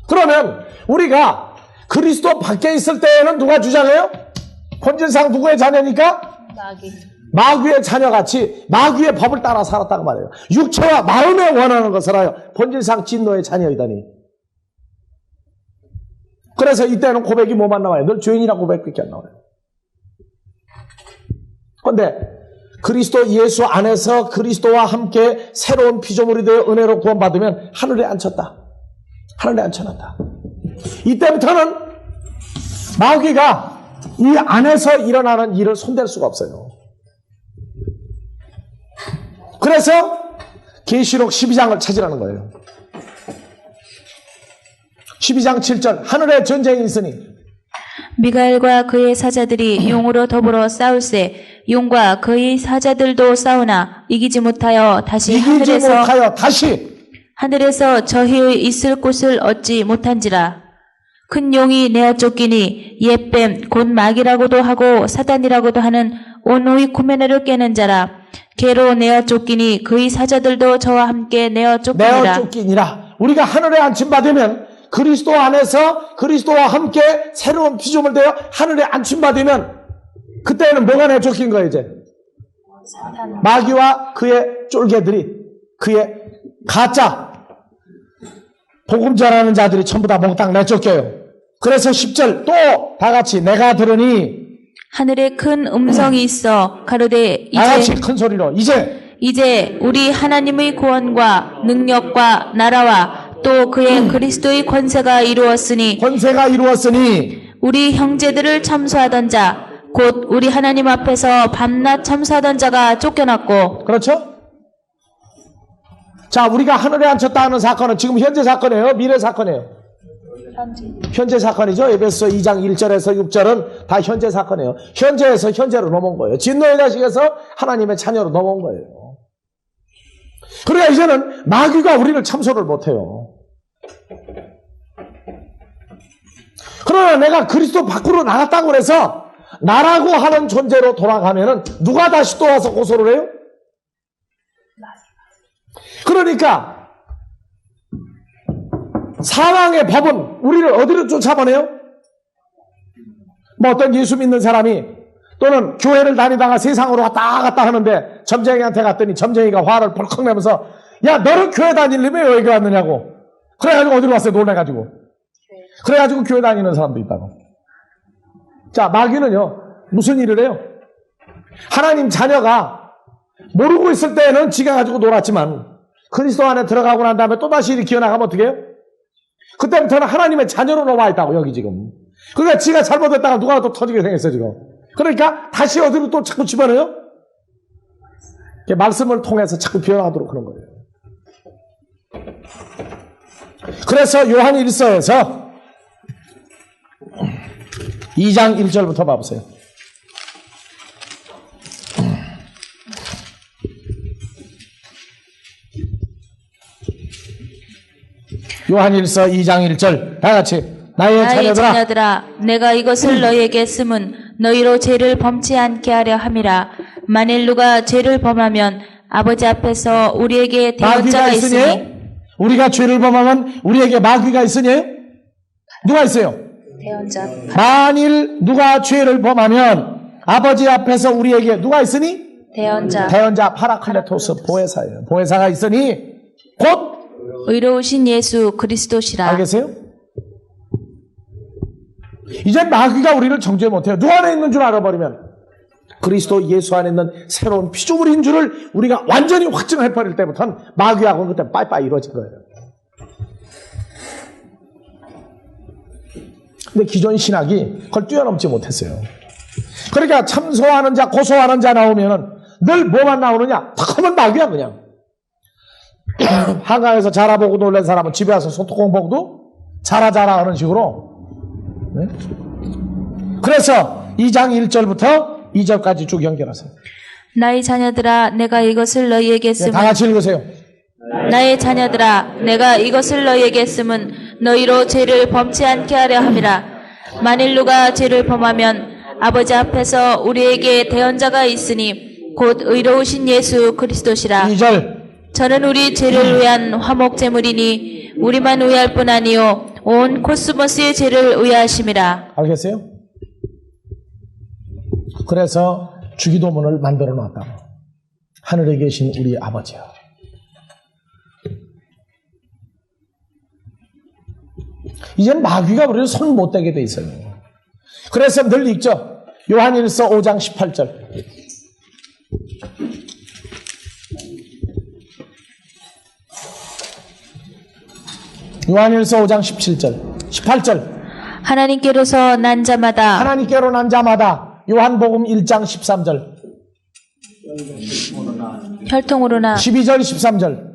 그러면 우리가 그리스도 밖에 있을 때에는 누가 주장해요? 본질상 누구의 자녀니까? 마귀의 자녀같이 마귀의 법을 따라 살았다고 말해요. 육체와 마음에 원하는 것을 하여 본질상 진노의 자녀이다니. 그래서 이때는 고백이 뭐만 나와요? 늘 죄인이라고 고백밖에 안 나와요. 그런데 그리스도 예수 안에서 그리스도와 함께 새로운 피조물이 되어 은혜로 구원받으면 하늘에 앉혔다. 하늘에 앉혀놨다. 이때부터는 마귀가 이 안에서 일어나는 일을 손댈 수가 없어요. 그래서 계시록 12장을 찾으라는 거예요. 12장 7절 하늘에 전쟁이 있으니 미가엘과 그의 사자들이 용으로 더불어 싸울세 용과 그의 사자들도 싸우나 이기지 못하여 다시 하늘에서 저희의 있을 곳을 얻지 못한지라. 큰 용이 내어 쫓기니 옛뱀 곧 마귀라고도 하고 사단이라고도 하는 온누이 구메네를 깨는 자라. 개로 내어 쫓기니 그의 사자들도 저와 함께 내어 쫓기니라. 우리가 하늘에 안침받으면 그리스도 안에서 그리스도와 함께 새로운 피조물 되어 하늘에 안침받으면 그때는 뭐가 내어 쫓긴 거예요? 이제 마귀와 그의 쫄개들이, 그의 가짜 복음 전하는 자들이 전부 다 몽땅 내쫓겨요. 그래서 10절 또 다같이 내가 들으니 하늘에 큰 음성이 있어 가로되 다같이 큰 소리로 이제 우리 하나님의 구원과 능력과 나라와 또 그의 그리스도의 권세가 이루었으니 우리 형제들을 참소하던 자 곧 우리 하나님 앞에서 밤낮 참소하던 자가 쫓겨났고. 그렇죠? 자, 우리가 하늘에 앉혔다 하는 사건은 지금 현재 사건이에요? 미래 사건이에요? 현재 사건이죠. 에베소 2장 1절에서 6절은 다 현재 사건이에요. 현재에서 현재로 넘어온 거예요. 진노의 자식에서 하나님의 자녀로 넘어온 거예요. 그러니까 이제는 마귀가 우리를 참소를 못해요. 그러나 내가 그리스도 밖으로 나갔다고 해서 나라고 하는 존재로 돌아가면은 누가 다시 또 와서 고소를 해요? 그러니까 사망의 법은 우리를 어디로 쫓아보내요? 뭐 어떤 예수 믿는 사람이 또는 교회를 다니다가 세상으로 왔다 갔다 하는데 점쟁이한테 갔더니 점쟁이가 화를 벌컥 내면서 야 너는 교회 다니려면 왜 여기 왔느냐고. 그래가지고 어디로 왔어요? 놀래가지고. 그래가지고 교회 다니는 사람도 있다고. 자, 마귀는요 무슨 일을 해요? 하나님 자녀가 모르고 있을 때는 지가 가지고 놀았지만 그리스도 안에 들어가고 난 다음에 또다시 이렇게 기어나가면 어떻게 해요? 그때부터는 하나님의 자녀로 넘어와 있다고 여기 지금. 그러니까 지가 잘못했다가 누가 또 터지게 생겼어요 지금. 그러니까 다시 어디로 또 자꾸 집어넣어요? 말씀을 통해서 자꾸 변화하도록 그런 거예요. 그래서 요한 1서에서 2장 1절부터 봐보세요. 요한 1서 2장 1절 다 같이 나의 자녀들아 내가 이것을 너희에게 쓰면 너희로 죄를 범치 않게 하려 함이라. 만일 누가 죄를 범하면 아버지 앞에서 우리에게 대언자가 있으니. 우리가 죄를 범하면 우리에게 마귀가 있으니 누가 있어요? 대언자. 만일 누가 죄를 범하면 아버지 앞에서 우리에게 누가 있으니? 대언자 파라클레토스 보혜사예요. 보혜사가 있으니 곧 의로우신 예수 그리스도시라. 알겠어요? 이제 마귀가 우리를 정죄 못해요. 누구 안에 있는 줄 알아버리면 그리스도 예수 안에 있는 새로운 피조물인 줄을 우리가 완전히 확증해버릴 때부터는 마귀하고는 그때 빠이빠이 이루어진 거예요. 근데 기존 신학이 그걸 뛰어넘지 못했어요. 그러니까 참소하는 자, 고소하는 자 나오면은 늘 뭐만 나오느냐? 탁하면 낙이야, 그냥. 한강에서 자라보고 놀란 사람은 집에 와서 소뚜껑 보고도 자라 하는 식으로. 네? 그래서 2장 1절부터 2절까지 쭉 연결하세요. 나의 자녀들아 내가 이것을 너희에게 네, 다 쓰면 같이 읽으세요. 나의 자녀들아 내가 이것을 너희에게 쓰면 너희로 죄를 범치 않게 하려 함이라. 만일 누가 죄를 범하면 아버지 앞에서 우리에게 대언자가 있으니 곧 의로우신 예수 그리스도시라. 2절. 저는 우리 죄를 위한 화목제물이니 우리만 의할 뿐 아니요 온 코스모스의 죄를 의하심이라. 알겠어요? 그래서 주기도문을 만들어 놨다고. 하늘에 계신 우리 아버지야. 이제는 마귀가 우리를 손 못 대게 돼 있어요. 그래서 늘 읽죠. 요한일서 5장 18절. 요한일서 5장 17절. 18절. 하나님께로서 난 자마다 하나님께로 난 자마다. 요한복음 1장 13절. 혈통으로나 12절 13절.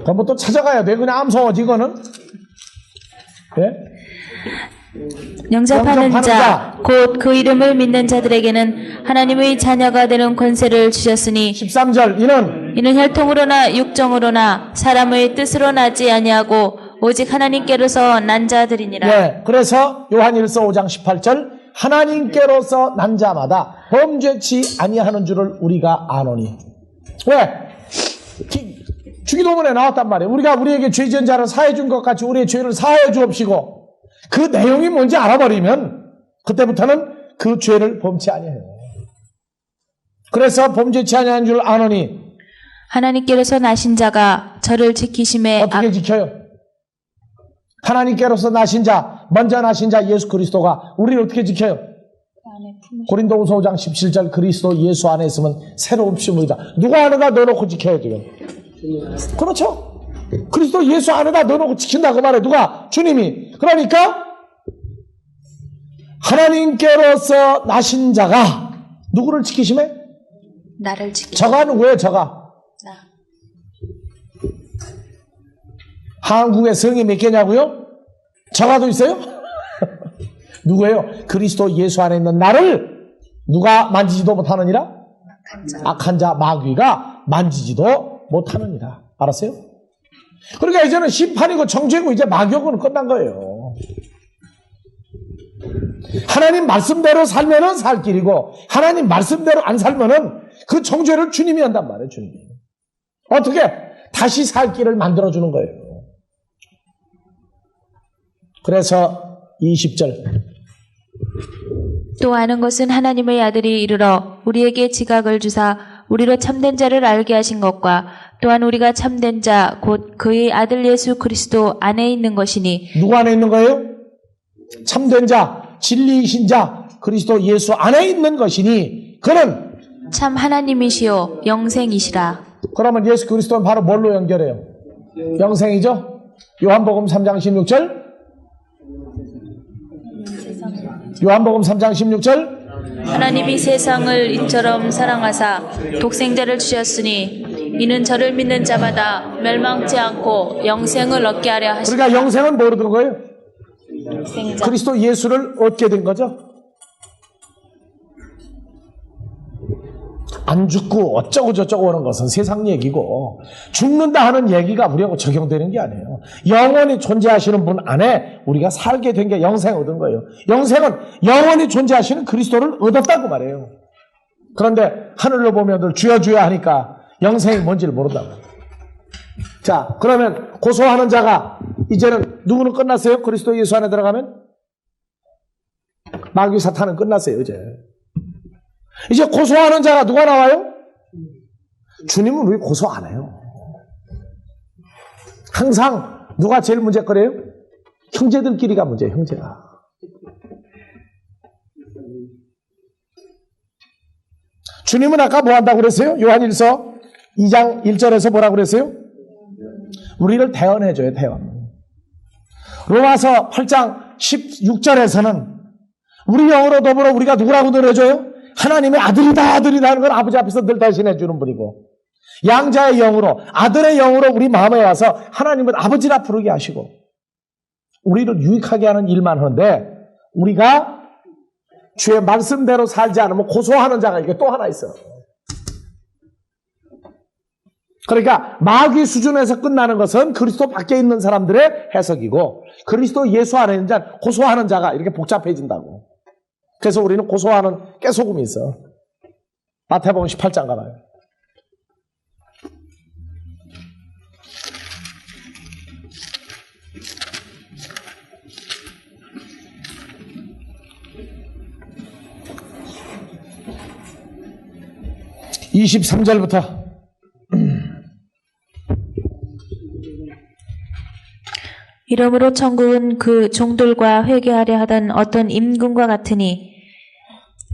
그럼 뭐 또 찾아가야 돼. 그냥 암송어지 이거는. 예? 영접하는 자 곧 그 이름을 믿는 자들에게는 하나님의 자녀가 되는 권세를 주셨으니 13절. 이는 혈통으로나 육정으로나 사람의 뜻으로 나지 아니하고 오직 하나님께로서 난 자들이니라. 네, 그래서 요한일서 5장 18절. 하나님께로서 난 자마다 범죄치 아니하는 줄을 우리가 아노니. 왜? 주기도문에 나왔단 말이에요. 우리가 우리에게 죄 지은 자를 사해 준 것 같이 우리의 죄를 사해 주옵시고 그 내용이 뭔지 알아버리면 그때부터는 그 죄를 범치 아니해요. 그래서 범죄치 아니하는 줄 아노니. 하나님께로서 나신 자가 저를 지키심에 어떻게 지켜요? 하나님께로서 나신 자, 먼저 나신 자 예수 그리스도가 우리를 어떻게 지켜요? 고린도후서 5장 17절 그리스도 예수 안에 있으면 새로운 피조물이다. 누가 안에다 넣어놓고 지켜요 지금? 그렇죠? 그리스도 예수 안에다 넣어놓고 지킨다 그 말에 누가? 주님이. 그러니까 하나님께로서 나신 자가 누구를 지키심에? 나를 지키. 저가 누구예요? 저가? 나. 한국에 성이 몇 개냐고요? 저가도 있어요? 누구예요? 그리스도 예수 안에 있는 나를 누가 만지지도 못하느니라? 악한 자 마귀가 만지지도 못하느니라. 알았어요? 그러니까 이제는 심판이고 정죄고 이제 마귀하고는 끝난 거예요. 하나님 말씀대로 살면은 살 길이고 하나님 말씀대로 안 살면은 그 정죄를 주님이 한단 말이에요. 주님이. 어떻게? 다시 살 길을 만들어주는 거예요. 그래서 20절. 또 아는 것은 하나님의 아들이 이르러 우리에게 지각을 주사 우리로 참된 자를 알게 하신 것과 또한 우리가 참된 자 곧 그의 아들 예수 그리스도 안에 있는 것이니. 누구 안에 있는 거예요? 참된 자, 진리이신 자 그리스도 예수 안에 있는 것이니 그는 참 하나님이시요 영생이시라. 그러면 예수 그리스도는 바로 뭘로 연결해요? 영생이죠? 요한복음 3장 16절. 요한복음 3장 16절. 하나님이 세상을 이처럼 사랑하사 독생자를 주셨으니 이는 저를 믿는 자마다 멸망치 않고 영생을 얻게 하려 하시니. 그러니까 영생은 뭐로 든 거예요? 독생자. 그리스도 예수를 얻게 된 거죠. 안 죽고 어쩌고 저쩌고 하는 것은 세상 얘기고 죽는다 하는 얘기가 우리하고 적용되는 게 아니에요. 영원히 존재하시는 분 안에 우리가 살게 된 게 영생 얻은 거예요. 영생은 영원히 존재하시는 그리스도를 얻었다고 말해요. 그런데 하늘로 보면 늘 주여 주여 하니까 영생이 뭔지를 모른다고. 자, 그러면 고소하는 자가 이제는 누구는 끝났어요? 그리스도 예수 안에 들어가면? 마귀 사탄은 끝났어요. 이제 고소하는 자가 누가 나와요? 주님은 우리 고소 안 해요. 항상 누가 제일 문제거리예요? 형제들끼리가 문제예요. 형제가. 주님은 아까 뭐 한다고 그랬어요? 요한일서 2장 1절에서 뭐라고 그랬어요? 우리를 대언해줘요. 대언. 로마서 8장 16절에서는 우리 영으로 더불어 우리가 누구라고 노래줘요? 하나님의 아들이다 하는 걸 아버지 앞에서 늘 대신해 주는 분이고, 양자의 영으로, 아들의 영으로 우리 마음에 와서 하나님은 아버지라 부르게 하시고 우리를 유익하게 하는 일만 하는데, 우리가 주의 말씀대로 살지 않으면 고소하는 자가 이게 또 하나 있어. 그러니까 마귀 수준에서 끝나는 것은 그리스도 밖에 있는 사람들의 해석이고, 그리스도 예수 안에 있는 자, 고소하는 자가 이렇게 복잡해진다고. 그래서 우리는 고소하는 깨소금이 있어. 마태복음 18장 가봐요. (23절부터) 이러므로 천국은 그 종들과 회개하려 하던 어떤 임금과 같으니,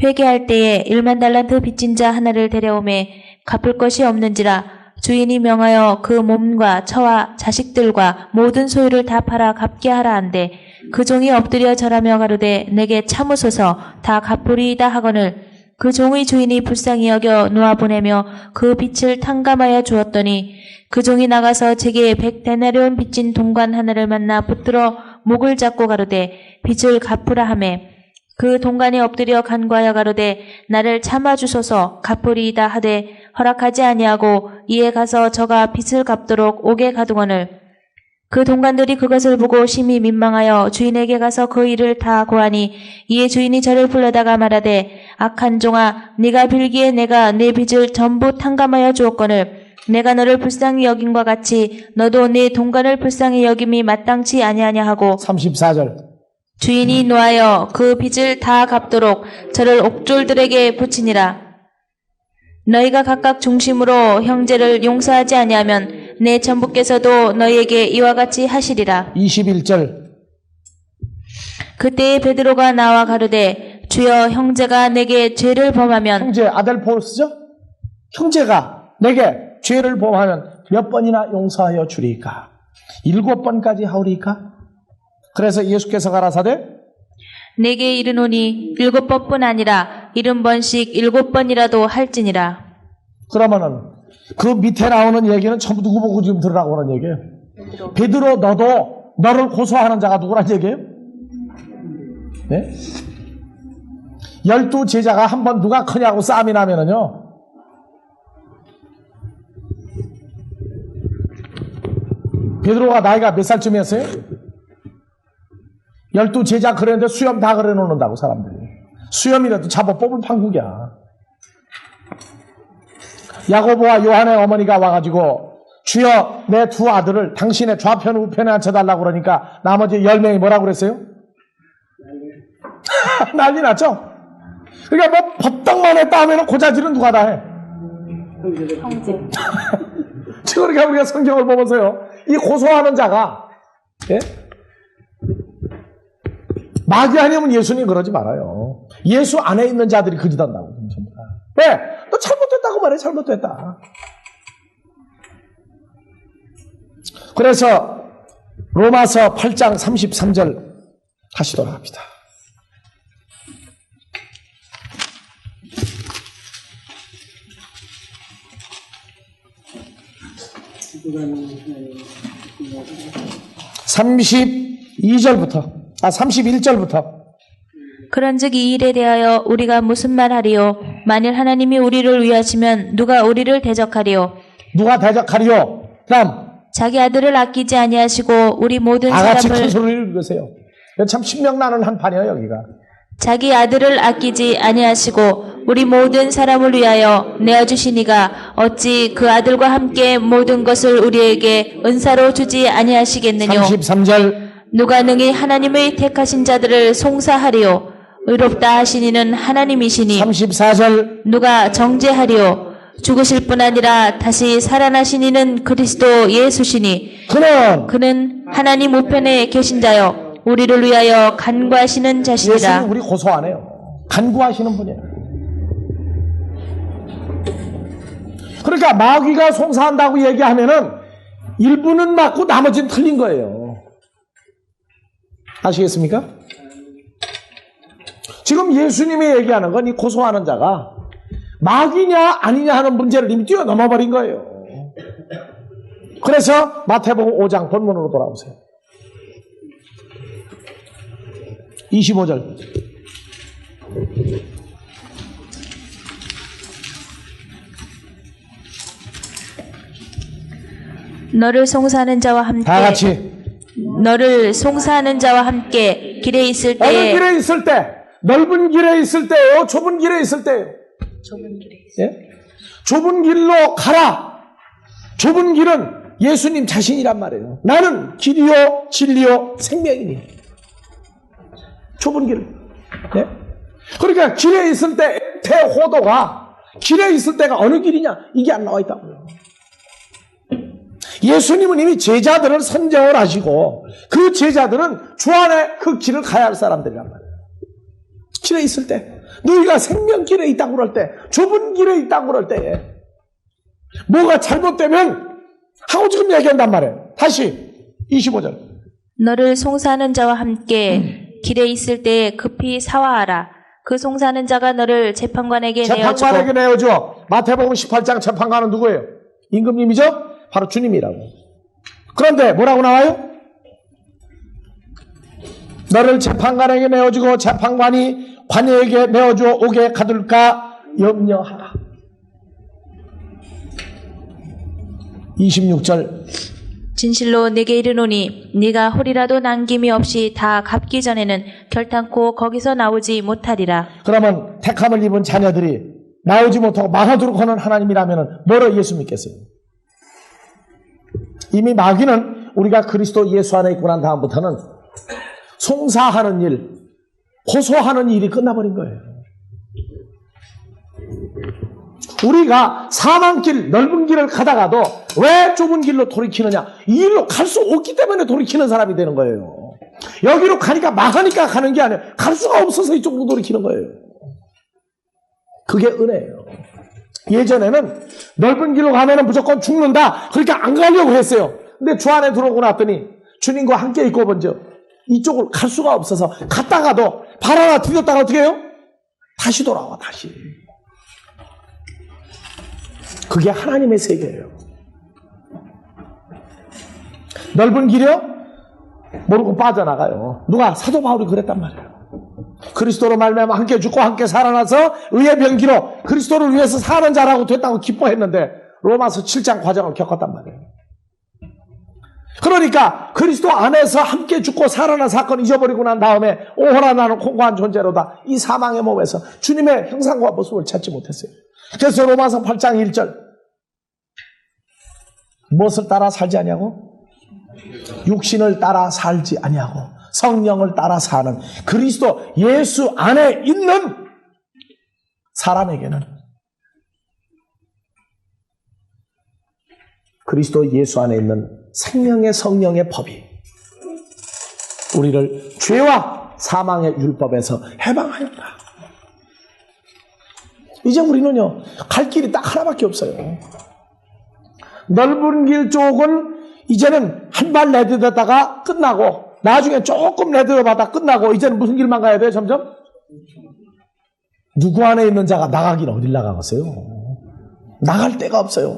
회개할 때에 1만 달란트 빚진 자 하나를 데려오매 갚을 것이 없는지라 주인이 명하여 그 몸과 처와 자식들과 모든 소유를 다 팔아 갚게 하라 한데, 그 종이 엎드려 절하며 가로되 내게 참으소서 다 갚으리이다 하거늘, 그 종의 주인이 불쌍히 여겨 놓아보내며 그 빚을 탕감하여 주었더니, 그 종이 나가서 제게 100데나리온 빚진 동관 하나를 만나 붙들어 목을 잡고 가로되 빚을 갚으라 하매, 그 동관이 엎드려 간구하여 가로되 나를 참아주소서 갚으리이다 하되 허락하지 아니하고, 이에 가서 저가 빚을 갚도록 옥에 가두거늘, 그 동관들이 그것을 보고 심히 민망하여 주인에게 가서 그 일을 다 고하니, 이에 주인이 저를 불러다가 말하되 악한 종아, 네가 빌기에 내가 네 빚을 전부 탕감하여 주었거늘, 내가 너를 불쌍히 여김과 같이 너도 네 동관을 불쌍히 여김이 마땅치 아니하냐 하고, 34절 주인이 노하여 그 빚을 다 갚도록 저를 옥졸들에게 붙이니라. 너희가 각각 중심으로 형제를 용서하지 아니하면 내 전부께서도 너희에게 이와 같이 하시리라. 21절 그때에 베드로가 나와 가로되 주여, 형제가 내게 죄를 범하면, 형제 아델포스죠? 형제가 내게 죄를 범하면 몇 번이나 용서하여 주리까? 7번까지 하오리까? 그래서 예수께서 가라사대 내게 이르노니 7번뿐 아니라 70번씩 7번이라도 할지니라. 그러면은 그 밑에 나오는 얘기는 전부 누구 보고 지금 들으라고 하는 얘기예요? 베드로, 너도 너를 고소하는 자가 누구란 얘기예요? 네? 12 제자가 한번 누가 크냐고 싸움이 나면은요, 베드로가 나이가 몇 살쯤이었어요? 12 제자 그랬는데 수염 다 그려 놓는다고 사람들이. 수염이라도 잡아 뽑을 판국이야. 야고보와 요한의 어머니가 와가지고 주여, 내 2 아들을 당신의 좌편 우편에 앉혀달라고 그러니까 나머지 10명이 뭐라고 그랬어요? 난리 났죠? 그러니까 뭐 법당만 했다 하면 고자질은 누가 다 해? 형제. 그러니까 우리가 성경을 보면서요, 이 고소하는 자가, 예? 마귀 아니면 예수님 그러지 말아요. 예수 안에 있는 자들이 그지단다고. 왜? 너 잘못됐다고 말해. 잘못됐다. 그래서 로마서 8장 33절 다시 돌아갑니다. (32절부터) 31절부터 그런즉 이 일에 대하여 우리가 무슨 말하리요? 만일 하나님이 우리를 위하시면 누가 우리를 대적하리요? 누가 대적하리요? 다음 자기 아들을 아끼지 아니하시고 우리 모든 다 같이 큰 사람을, 소리를 읽으세요. 참 신명나는 한판이에요 여기가. 자기 아들을 아끼지 아니하시고 우리 모든 사람을 위하여 내어주시니가 어찌 그 아들과 함께 모든 것을 우리에게 은사로 주지 아니하시겠느뇨? 33절 누가 능히 하나님의 택하신 자들을 송사하리요? 의롭다 하시니는 하나님이시니 34절 누가 정죄하리요? 죽으실 뿐 아니라 다시 살아나시니는 그리스도 예수시니 그는 하나님 우편에 계신 자요 우리를 위하여 간구하시는 자시니라. 예수는 우리 고소 안 해요. 간구하시는 분이에요. 그러니까 마귀가 송사한다고 얘기하면은 일부는 맞고 나머지는 틀린 거예요. 아시겠습니까? 지금 예수님이 얘기하는 건 이 고소하는 자가 마귀냐 아니냐 하는 문제를 이미 뛰어넘어 버린 거예요. 그래서 마태복음 5장 본문으로 돌아오세요. 25절. 너를 송사하는 자와 함께 다 같이. 너를 송사하는 자와 함께 길에 있을 어느 때에 길에 있을 때, 넓은 길에 있을 때요, 좁은 길에 있을 때요. 좁은 길에 예? 좁은 길로 가라. 좁은 길은 예수님 자신이란 말이에요. 나는 길이요, 진리요, 생명이니. 좁은 길. 예? 그러니까 길에 있을 때 대호도가 길에 있을 때가 어느 길이냐? 이게 안 나와 있다고요. 예수님은 이미 제자들을 선정을 하시고 그 제자들은 주 안에 그 길을 가야 할 사람들이란 말이에요. 길에 있을 때 너희가 생명길에 있다고 그럴 때 좁은 길에 있다고 그럴 때에 뭐가 잘못되면 하고 지금 얘기한단 말이에요. 다시 25절. 너를 송사하는 자와 함께 길에 있을 때에 급히 사화하라. 그 송사하는 자가 너를 재판관에게 재판관에게 내어주고 내어줘. 마태복음 18장 재판관은 누구예요? 임금님이죠? 바로 주님이라고. 그런데 뭐라고 나와요? 너를 재판관에게 내어주고 재판관이 관여에게 내어주어 오게 가둘까 염려하라. 26절. 진실로 내게 이르노니 네가 홀이라도 남김이 없이 다 갚기 전에는 결탄코 거기서 나오지 못하리라. 그러면 택함을 입은 자녀들이 나오지 못하고 망하도록 하는 하나님이라면 뭐로 예수 믿겠어요? 이미 마귀는 우리가 그리스도 예수 안에 있고 난 다음부터는 송사하는 일, 고소하는 일이 끝나버린 거예요. 우리가 사망길, 넓은 길을 가다가도 왜 좁은 길로 돌이키느냐? 이 길로 갈 수 없기 때문에 돌이키는 사람이 되는 거예요. 여기로 가니까 망하니까 가는 게 아니에요. 갈 수가 없어서 이쪽으로 돌이키는 거예요. 그게 은혜예요. 예전에는 넓은 길로 가면은 무조건 죽는다. 그러니까 안 가려고 했어요. 근데 주 안에 들어오고 났더니 주님과 함께 있고 먼저 이쪽을 갈 수가 없어서 갔다가도 발 하나 디뎠다가 어떻게 해요? 다시 돌아와, 다시. 그게 하나님의 세계예요. 넓은 길이요? 모르고 빠져나가요. 누가? 사도 바울이 그랬단 말이에요. 그리스도로 말미암아 함께 죽고 함께 살아나서 의의 병기로 그리스도를 위해서 사는 자라고 됐다고 기뻐했는데 로마서 7장 과정을 겪었단 말이에요. 그러니까 그리스도 안에서 함께 죽고 살아난 사건 잊어버리고 난 다음에 오호라 나는 공고한 존재로다. 이 사망의 몸에서 주님의 형상과 모습을 찾지 못했어요. 그래서 로마서 8장 1절 무엇을 따라 살지 아니하고? 육신을 따라 살지 아니하고 성령을 따라 사는 그리스도 예수 안에 있는 사람에게는 그리스도 예수 안에 있는 생명의 성령의 법이 우리를 죄와 사망의 율법에서 해방하였다. 이제 우리는요 갈 길이 딱 하나밖에 없어요. 넓은 길 쪽은 이제는 한 발 내딛었다가 끝나고 나중에 조금 내딛어봤다 끝나고 이제는 무슨 길만 가야 돼요? 점점? 누구 안에 있는 자가 나가긴 어딜 나가겠어요? 나갈 데가 없어요.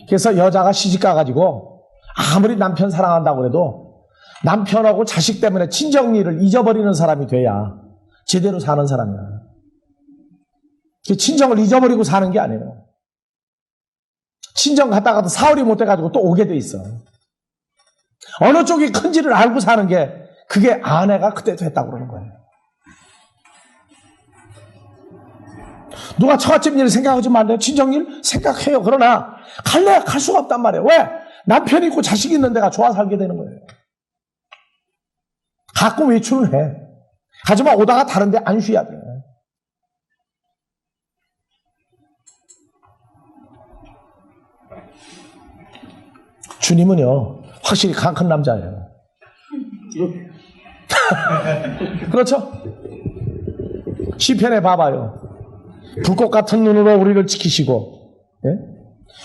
그래서 여자가 시집 가가지고 아무리 남편 사랑한다고 해도 남편하고 자식 때문에 친정일을 잊어버리는 사람이 돼야 제대로 사는 사람이야. 친정을 잊어버리고 사는 게 아니에요. 친정 갔다가도 사흘이 못 돼가지고 또 오게 돼 있어. 어느 쪽이 큰지를 알고 사는 게 그게 아내가 그때도 했다고 그러는 거예요. 누가 처갓집 일 생각하지 말래요? 친정일 생각해요. 그러나 갈래 갈 수가 없단 말이에요. 왜? 남편이 있고 자식이 있는 데가 좋아 살게 되는 거예요. 가끔 외출을 해. 하지만 오다가 다른 데 안 쉬어야 돼. 주님은요 확실히 강 큰 남자예요. 그렇죠? 시편에 봐봐요. 불꽃 같은 눈으로 우리를 지키시고, 예?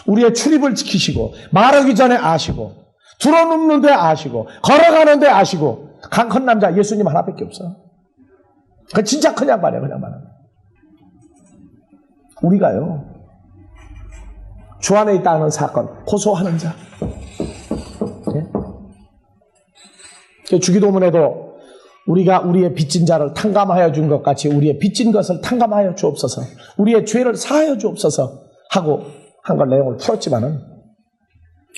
우리의 출입을 지키시고, 말하기 전에 아시고, 들어눕는데 아시고 걸어가는데 아시고 큰 남자 예수님 하나밖에 없어. 그 진짜 큰 양반이야. 그 양반은. 우리가요 주 안에 있다는 사건 호소하는 자. 예? 주기도문에도 우리가 우리의 빚진 자를 탕감하여 준 것 같이 우리의 빚진 것을 탕감하여 주옵소서, 우리의 죄를 사하여 주옵소서 하고 한 걸 내용을 풀었지만은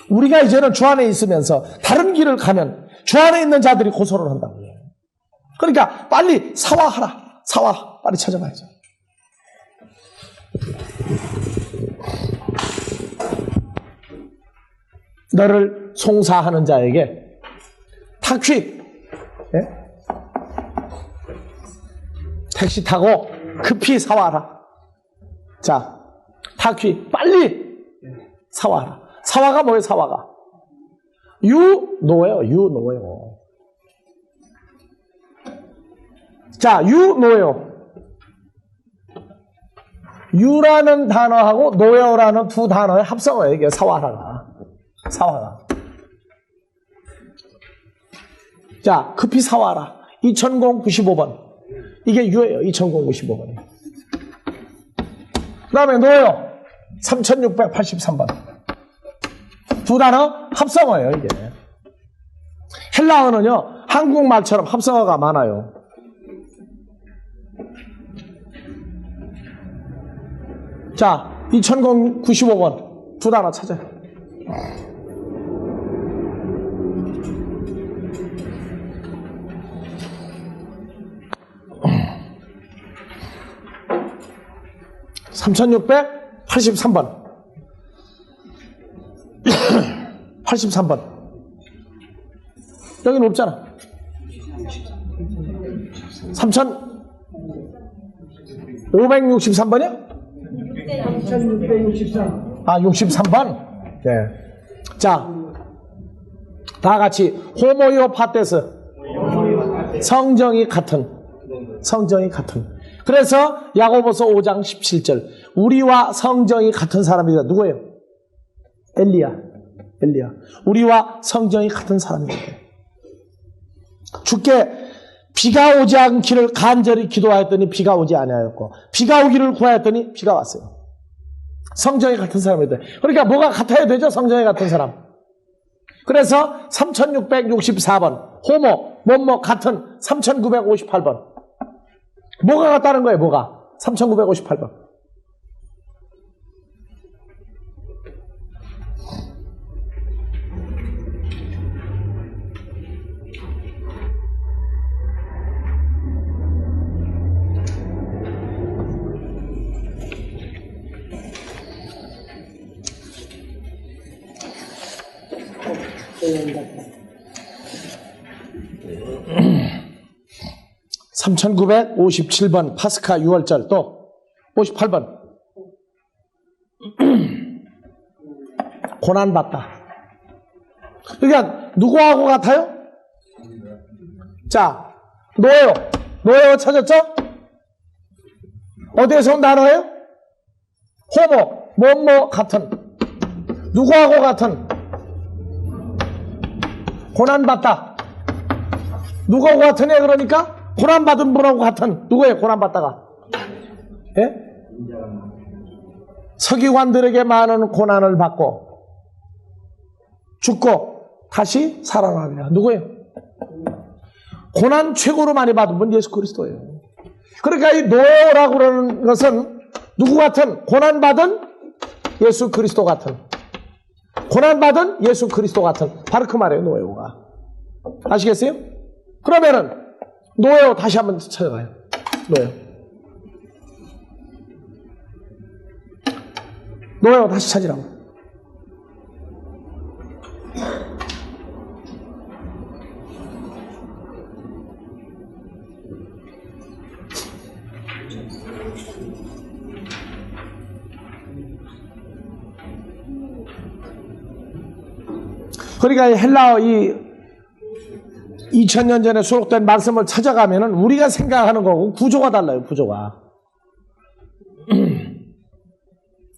우리가 이제는 주 안에 있으면서 다른 길을 가면 주 안에 있는 자들이 고소를 한다고요. 그러니까 빨리 사화하라. 사화 빨리 찾아봐야죠. 너를 송사하는 자에게 택시, 예? 택시 타고 급히 사와라. 자, 택시 빨리 사와라. 사와가 뭐예요? 사와가 유노예요. 유노예요. 자, 유노예요. 유라는 단어하고 노예어라는 두 단어의 합성어예요. 이게 사와라가. 사와가. 자, 급히 사와라. 2095번. 이게 유예요. 2095번이. 그 다음에 노예요. 3683번. 두 단어 합성어예요, 이게. 헬라어는요, 한국말처럼 합성어가 많아요. 자, 2095번. 두 단어 찾아요. (3683번) 83번. 여기는 없잖아. 3563번이야? 3663. 아, 63번? 네. 자, 다 같이 호모요 파테스. 성정이 같은. 성정이 같은. 그래서 야고보서 5장 17절. 우리와 성정이 같은 사람이다. 누구예요? 엘리야. 엘리야. 우리와 성정이 같은 사람이다. 주께 비가 오지 않기를 간절히 기도하였더니 비가 오지 아니하였고 비가 오기를 구하였더니 비가 왔어요. 성정이 같은 사람이다. 그러니까 뭐가 같아야 되죠? 성정이 같은 사람. 그래서 3664번 호모 뭐뭐 같은 3958번. 뭐가 같다는 거예요? 뭐가? 3958번. (3957번) 파스카 6월절. 또 58번 고난받다. 그러니까 누구하고 같아요? 자, 노예요. 노예요 찾았죠? 어디에서 온 단어예요? 호모 뭐뭐 같은. 누구하고 같은? 고난받다. 누구하고 같으냐 그러니까? 고난받은 분하고 같은. 누구예요? 고난받다가? 예? 서기관들에게 많은 고난을 받고 죽고 다시 살아나느냐. 누구예요? 고난 최고로 많이 받은 분 예수 그리스도예요. 그러니까 이 노예라고 그러는 것은 누구 같은? 고난받은 예수 그리스도 같은. 고난받은 예수 그리스도 같은. 바로 그 말이에요. 노예오가. 아시겠어요? 그러면은 노예오 다시 한번 찾아가요. 노예오. 노예오 다시 찾으라고. 그러니까 헬라어 이 2000년 전에 수록된 말씀을 찾아가면은 우리가 생각하는 거고 구조가 달라요. 구조가.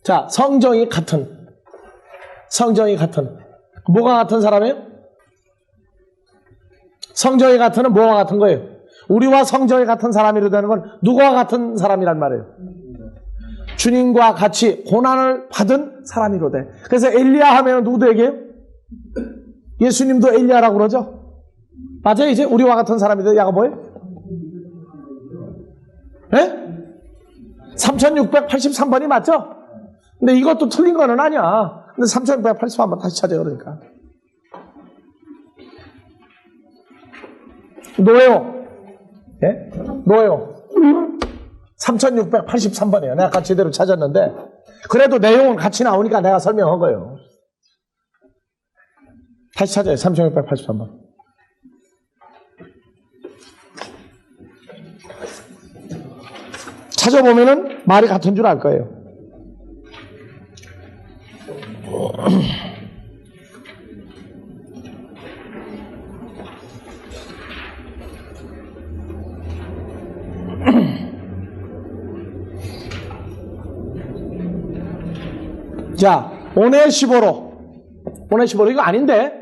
자, 성정이 같은. 성정이 같은. 뭐가 같은 사람이에요? 성정이 같은은 뭐와 같은 거예요? 우리와 성정이 같은 사람이라 되는 건 누구와 같은 사람이란 말이에요? 주님과 같이 고난을 받은 사람이로 돼. 그래서 엘리야 하면 누구도 얘기해요? 예수님도 엘리야라고 그러죠? 맞아요? 이제 우리와 같은 사람이 돼. 야가 뭐예요? 네? 3683번이 맞죠? 근데 이것도 틀린 거는 아니야. 근데 3683번 다시 찾아요, 그러니까. 노예요. 예? 노예요. 3683번이에요. 내가 아까 제대로 찾았는데. 그래도 내용은 같이 나오니까 내가 설명한 거예요. 다시 찾아요. 3683번. 찾아보면은 말이 같은 줄 알 거예요. 자, 오네시보로. 오네시보로 이거 아닌데?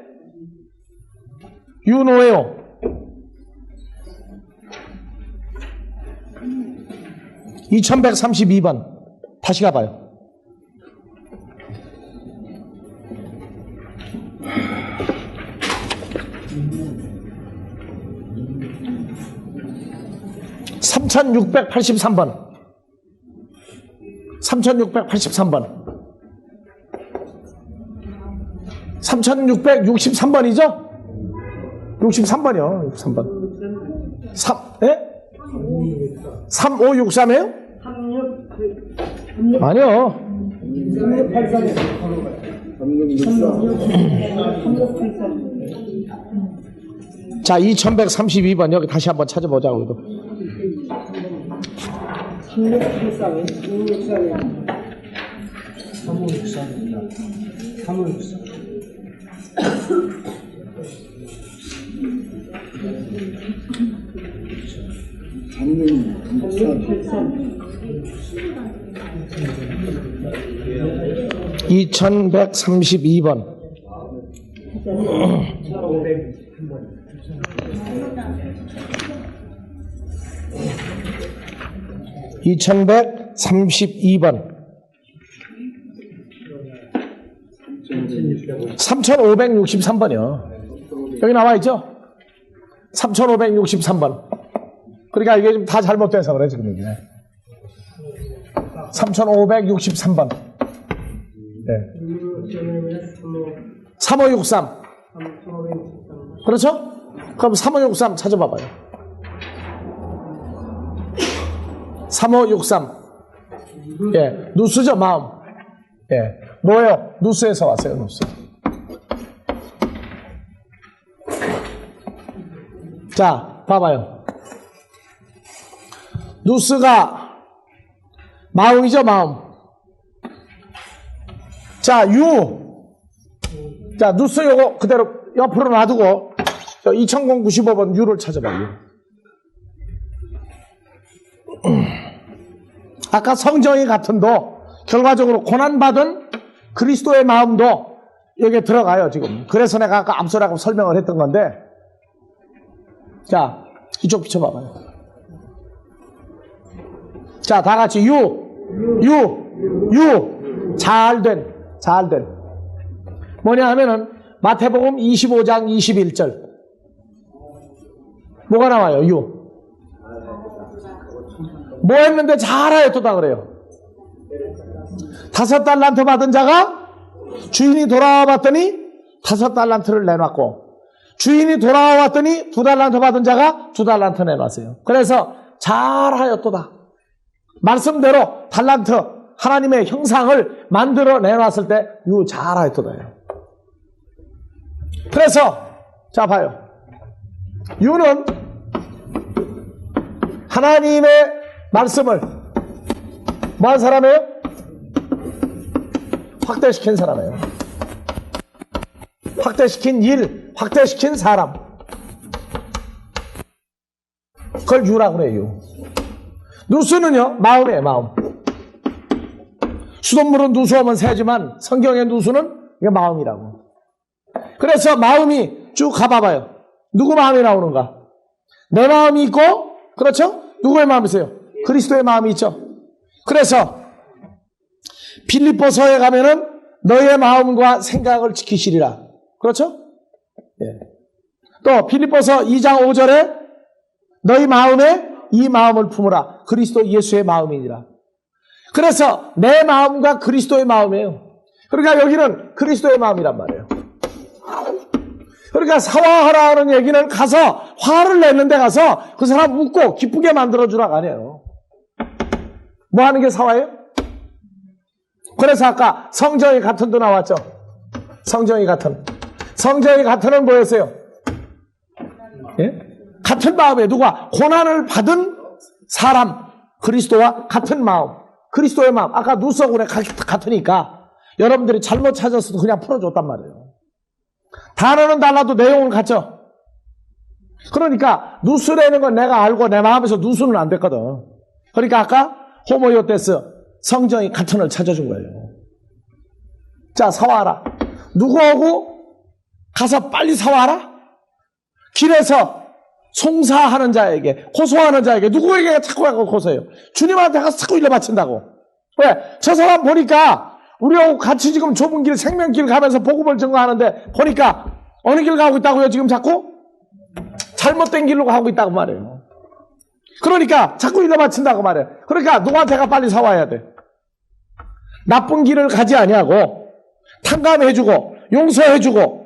유노예요. (2132번) 다시 가봐요. (3683번) 3683번 3663번이죠? 63번이요. 63번 3, 예? 3563이에요? 아니요. 3683. 자, 2132번 여기 다시 한번 찾아보자고. 3683. 3563. 3563. (2132번) 2132번 3563번이요. 여기 나와 있죠? 3563번. 그러니까 이게 좀 다 잘못돼서 그래, 지금 여기. 3563번. 네. 3563. 그렇죠? 그럼 3563 찾아봐봐요. 3563. 예, 누스죠, 마음. 예, 뭐예요? 누스에서 왔어요, 누스. 자, 봐봐요. 누스가 마음이죠, 마음. 자, 자, 누스 요거 그대로 옆으로 놔두고 2095번 유를 찾아봐요. 아까 성정이 같은 도 결과적으로 고난받은 그리스도의 마음도 여기에 들어가요, 지금. 그래서 내가 아까 앞서라고 설명을 했던 건데, 자, 이쪽 비춰봐봐요. 자, 다 같이 잘된. 뭐냐 하면은 마태복음 25장 21절. 뭐가 나와요? 뭐 했는데 잘하였도다 그래요. 5달란트 받은 자가 주인이 돌아와 봤더니 5달란트를 내놨고, 주인이 돌아와 봤더니 2달란트 받은 자가 2달란트 내놨어요. 그래서 잘하였도다. 말씀대로 달란트, 하나님의 형상을 만들어 내놨을 때 잘하였도다예요. 그래서 자, 봐요. 유는 하나님의 말씀을 뭐 한 사람이에요? 확대시킨 사람이에요. 확대시킨 일, 확대시킨 사람. 그걸 유라고 그래요. 누수는요, 마음이에요, 마음. 수돗물은 누수하면 새지만 성경의 누수는 이게 마음이라고. 그래서 마음이 쭉 가봐봐요. 누구 마음이 나오는가? 내 마음이 있고, 그렇죠? 누구의 마음이세요? 그리스도의 마음이 있죠. 그래서 빌립보서에 가면은 너의 마음과 생각을 지키시리라. 그렇죠? 예. 또 빌립보서 2장 5절에 너희 마음에 이 마음을 품으라. 그리스도 예수의 마음이니라. 그래서 내 마음과 그리스도의 마음이에요. 그러니까 여기는 그리스도의 마음이란 말이에요. 그러니까 사화하라는 얘기는 가서 화를 내는 데 가서 그 사람 웃고 기쁘게 만들어주라가 아니에요. 뭐 하는 게 사화예요? 그래서 아까 성정이 같은도 나왔죠. 성정이 같은. 성정이 같은은 뭐였어요? 예? 같은 마음에 누가 고난을 받은 사람 그리스도와 같은 마음. 그리스도의 마음. 아까 누서군에 같으니까 여러분들이 잘못 찾았어도 그냥 풀어줬단 말이에요. 단어는 달라도 내용은 같죠. 그러니까 누스라는 건 내가 알고 내 마음에서 누수는 안 됐거든. 그러니까 아까 호모요테스 성정이 같은을 찾아준 거예요. 자, 사와하라. 누구하고 가서 빨리 사와하라? 길에서 송사하는 자에게, 호소하는 자에게, 누구에게 자꾸 가고 호소해요? 주님한테 가서 자꾸 일러 바친다고. 왜? 저 사람 보니까 우리하고 같이 지금 좁은 길, 생명길 가면서 복음을 증거하는데 보니까 어느 길 가고 있다고요? 지금 자꾸? 잘못된 길로 가고 있다고 말해요. 그러니까 자꾸 일러 바친다고 말해요. 그러니까 누구한테 가 빨리 사와야 돼. 나쁜 길을 가지 아니하고 탕감해주고 용서해주고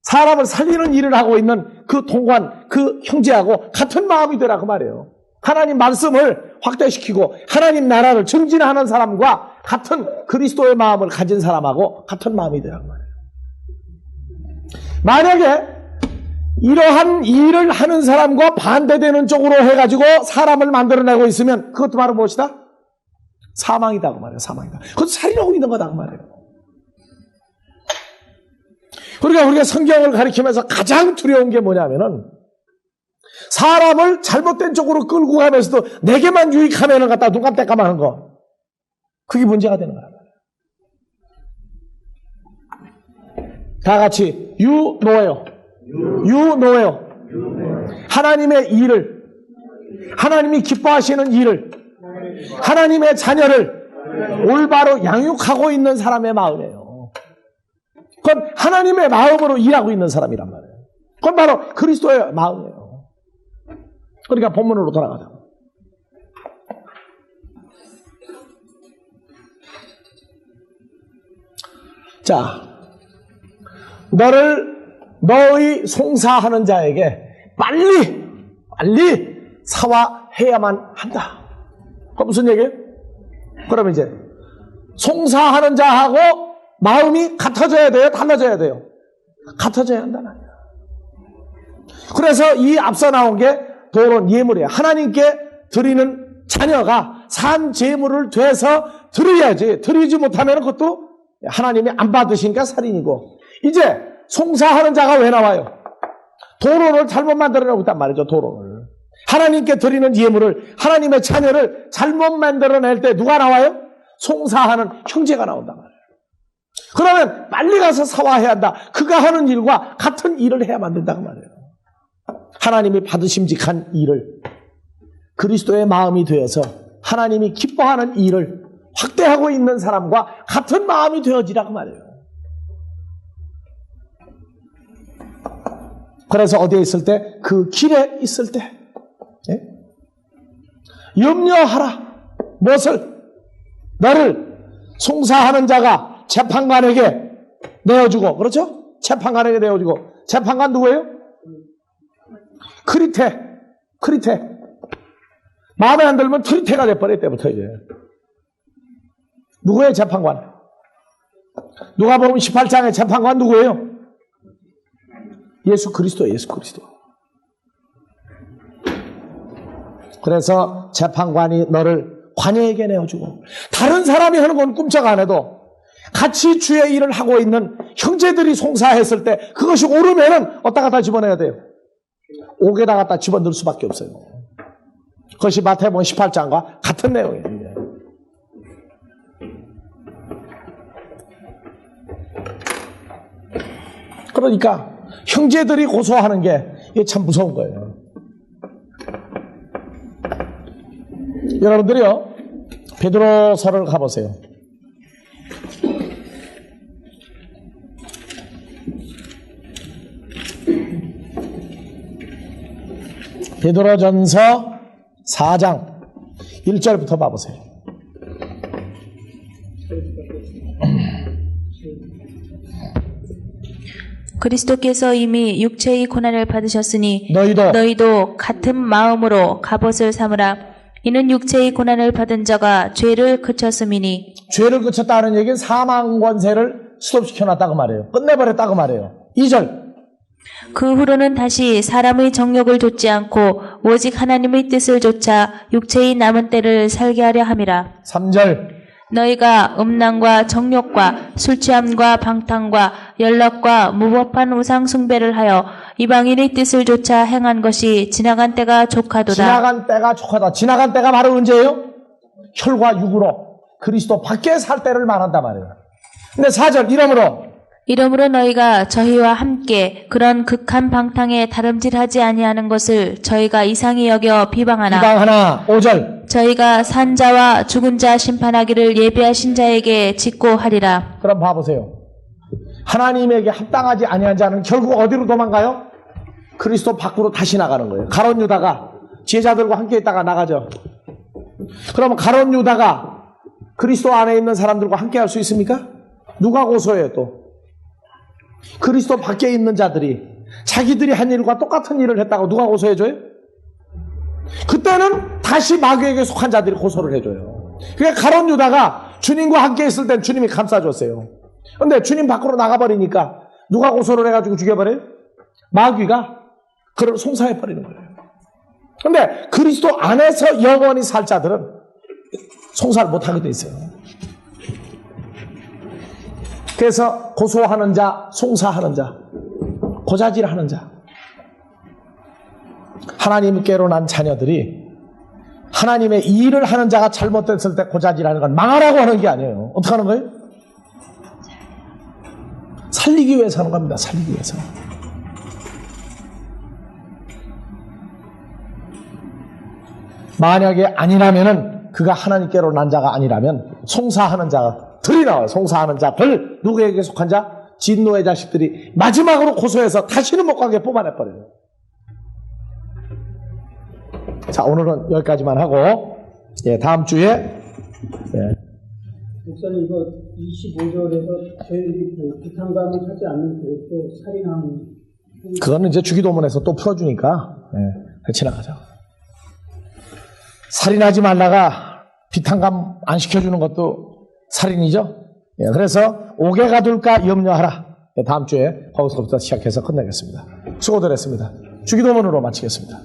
사람을 살리는 일을 하고 있는 그 동관, 그 형제하고 같은 마음이 되라 그 말이에요. 하나님 말씀을 확대시키고 하나님 나라를 증진하는 사람과 같은 그리스도의 마음을 가진 사람하고 같은 마음이 되라 그 말이에요. 만약에 이러한 일을 하는 사람과 반대되는 쪽으로 해가지고 사람을 만들어내고 있으면 그것도 바로 무엇이다? 사망이다 그 말이에요. 사망이다. 그것도 살인하고 있는 거다 그 말이에요. 그러니까 우리가 성경을 가리키면서 가장 두려운 게 뭐냐면은 사람을 잘못된 쪽으로 끌고 가면서도 내게만 유익하면은 갖다 눈 깜짝깜 하는 거. 그게 문제가 되는 거야. 다 같이 유노예요. 유노예요. 하나님의 일을, 하나님이 기뻐하시는 일을, 하나님의 자녀를 올바로 양육하고 있는 사람의 마음이에요. 그건 하나님의 마음으로 일하고 있는 사람이란 말이에요. 그건 바로 그리스도의 마음이에요. 그러니까 본문으로 돌아가자. 자, 너의 송사하는 자에게 빨리 사화해야만 한다. 그 무슨 얘기예요? 그럼 이제 송사하는 자하고 마음이 같아져야 돼요? 달라져야 돼요? 같아져야 한다는 거예요. 그래서 이 앞서 나온 게 도론 예물이에요. 하나님께 드리는 자녀가 산 제물을 돼서 드려야지. 드리지 못하면 그것도 하나님이 안 받으시니까 살인이고. 이제 송사하는 자가 왜 나와요? 도론을 잘못 만들어내고 있단 말이죠. 도론을. 하나님께 드리는 예물을, 하나님의 자녀를 잘못 만들어낼 때 누가 나와요? 송사하는 형제가 나온단 말이에요. 그러면 빨리 가서 사화해야 한다. 그가 하는 일과 같은 일을 해야만 된다고 말이에요. 하나님이 받으심직한 일을, 그리스도의 마음이 되어서 하나님이 기뻐하는 일을 확대하고 있는 사람과 같은 마음이 되어지라고 말이에요. 그래서 어디에 있을 때? 그 길에 있을 때. 예? 염려하라. 무엇을? 너를 송사하는 자가 재판관에게 내어주고, 그렇죠? 재판관에게 내어주고. 재판관 누구예요? 크리테. 마음에 안 들면 크리테가 돼버릴 때부터 이제. 누구예요, 재판관? 누가 보면 18장의 재판관 누구예요? 예수 그리스도. 그래서 재판관이 너를 관예에게 내어주고, 다른 사람이 하는 건 꿈쩍 안 해도 같이 주의 일을 하고 있는 형제들이 송사했을 때 그것이 옳으면은 어디다 갖다 집어넣어야 돼요? 옥에다 갖다 집어넣을 수밖에 없어요. 그것이 마태복음 18장과 같은 내용이에요. 그러니까 형제들이 고소하는 게 이게 참 무서운 거예요. 여러분들이요, 베드로서를 가보세요. 베드로전서 4장 1절부터 봐보세요. 그리스도께서 이미 육체의 고난을 받으셨으니 너희도 같은 마음으로 갑옷을 삼으라. 이는 육체의 고난을 받은 자가 죄를 그쳤음이니. 죄를 그쳤다는 얘기는 사망 권세를 스톱시켜놨다고 말해요. 끝내버렸다고 말해요. 2절. 그 후로는 다시 사람의 정욕을 좇지 않고 오직 하나님의 뜻을 좇아 육체의 남은 때를 살게 하려 함이라. 3절. 너희가 음란과 정욕과 술취함과 방탕과 연락과 무법한 우상 숭배를 하여 이방인의 뜻을 좇아 행한 것이 지나간 때가 족하도다. 지나간 때가 족하다. 지나간 때가 바로 언제예요? 혈과 육으로 그리스도 밖에 살 때를 말한단 말이에요. 근데 4절. 이러므로 너희가 저희와 함께 그런 극한 방탕에 다름질하지 아니하는 것을 저희가 이상히 여겨 비방하나 5절. 저희가 산 자와 죽은 자 심판하기를 예비하신 자에게 직고하리라. 그럼 봐보세요. 하나님에게 합당하지 아니한 자는 결국 어디로 도망가요? 그리스도 밖으로 다시 나가는 거예요. 가룟 유다가 제자들과 함께 있다가 나가죠. 그러면 가룟 유다가 그리스도 안에 있는 사람들과 함께 할 수 있습니까? 누가 고소해요 또? 그리스도 밖에 있는 자들이 자기들이 한 일과 똑같은 일을 했다고 누가 고소해줘요? 그때는 다시 마귀에게 속한 자들이 고소를 해줘요. 그러니까 가룟 유다가 주님과 함께 있을 땐 주님이 감싸줬어요. 근데 주님 밖으로 나가버리니까 누가 고소를 해가지고 죽여버려요? 마귀가 그를 송사해버리는 거예요. 근데 그리스도 안에서 영원히 살 자들은 송사를 못하게 돼 있어요. 그래서 고소하는 자, 송사하는 자, 고자질하는 자, 하나님께로 난 자녀들이 하나님의 일을 하는 자가 잘못됐을 때 고자질하는 건 망하라고 하는 게 아니에요. 어떻게 하는 거예요? 살리기 위해서 하는 겁니다. 살리기 위해서. 만약에 아니라면은 그가 하나님께로 난 자가 아니라면 송사하는 자들이 나와요. 송사하는 자들. 누구에게 속한 자? 진노의 자식들이 마지막으로 고소해서 다시는 못 가게 뽑아내버려요. 자, 오늘은 여기까지만 하고, 다음 주에, 목사님 이거 25절에서 저희들이 그 비탄감을 하지 않는 그것도 살인한 그거는 이제 주기도문에서 또 풀어주니까, 지나가죠. 살인하지 말라가 비탄감 안 시켜주는 것도 살인이죠. 그래서 옥에 가둘까 염려하라. 다음 주에 거기서부터 시작해서 끝내겠습니다. 수고들 했습니다. 주기도문으로 마치겠습니다.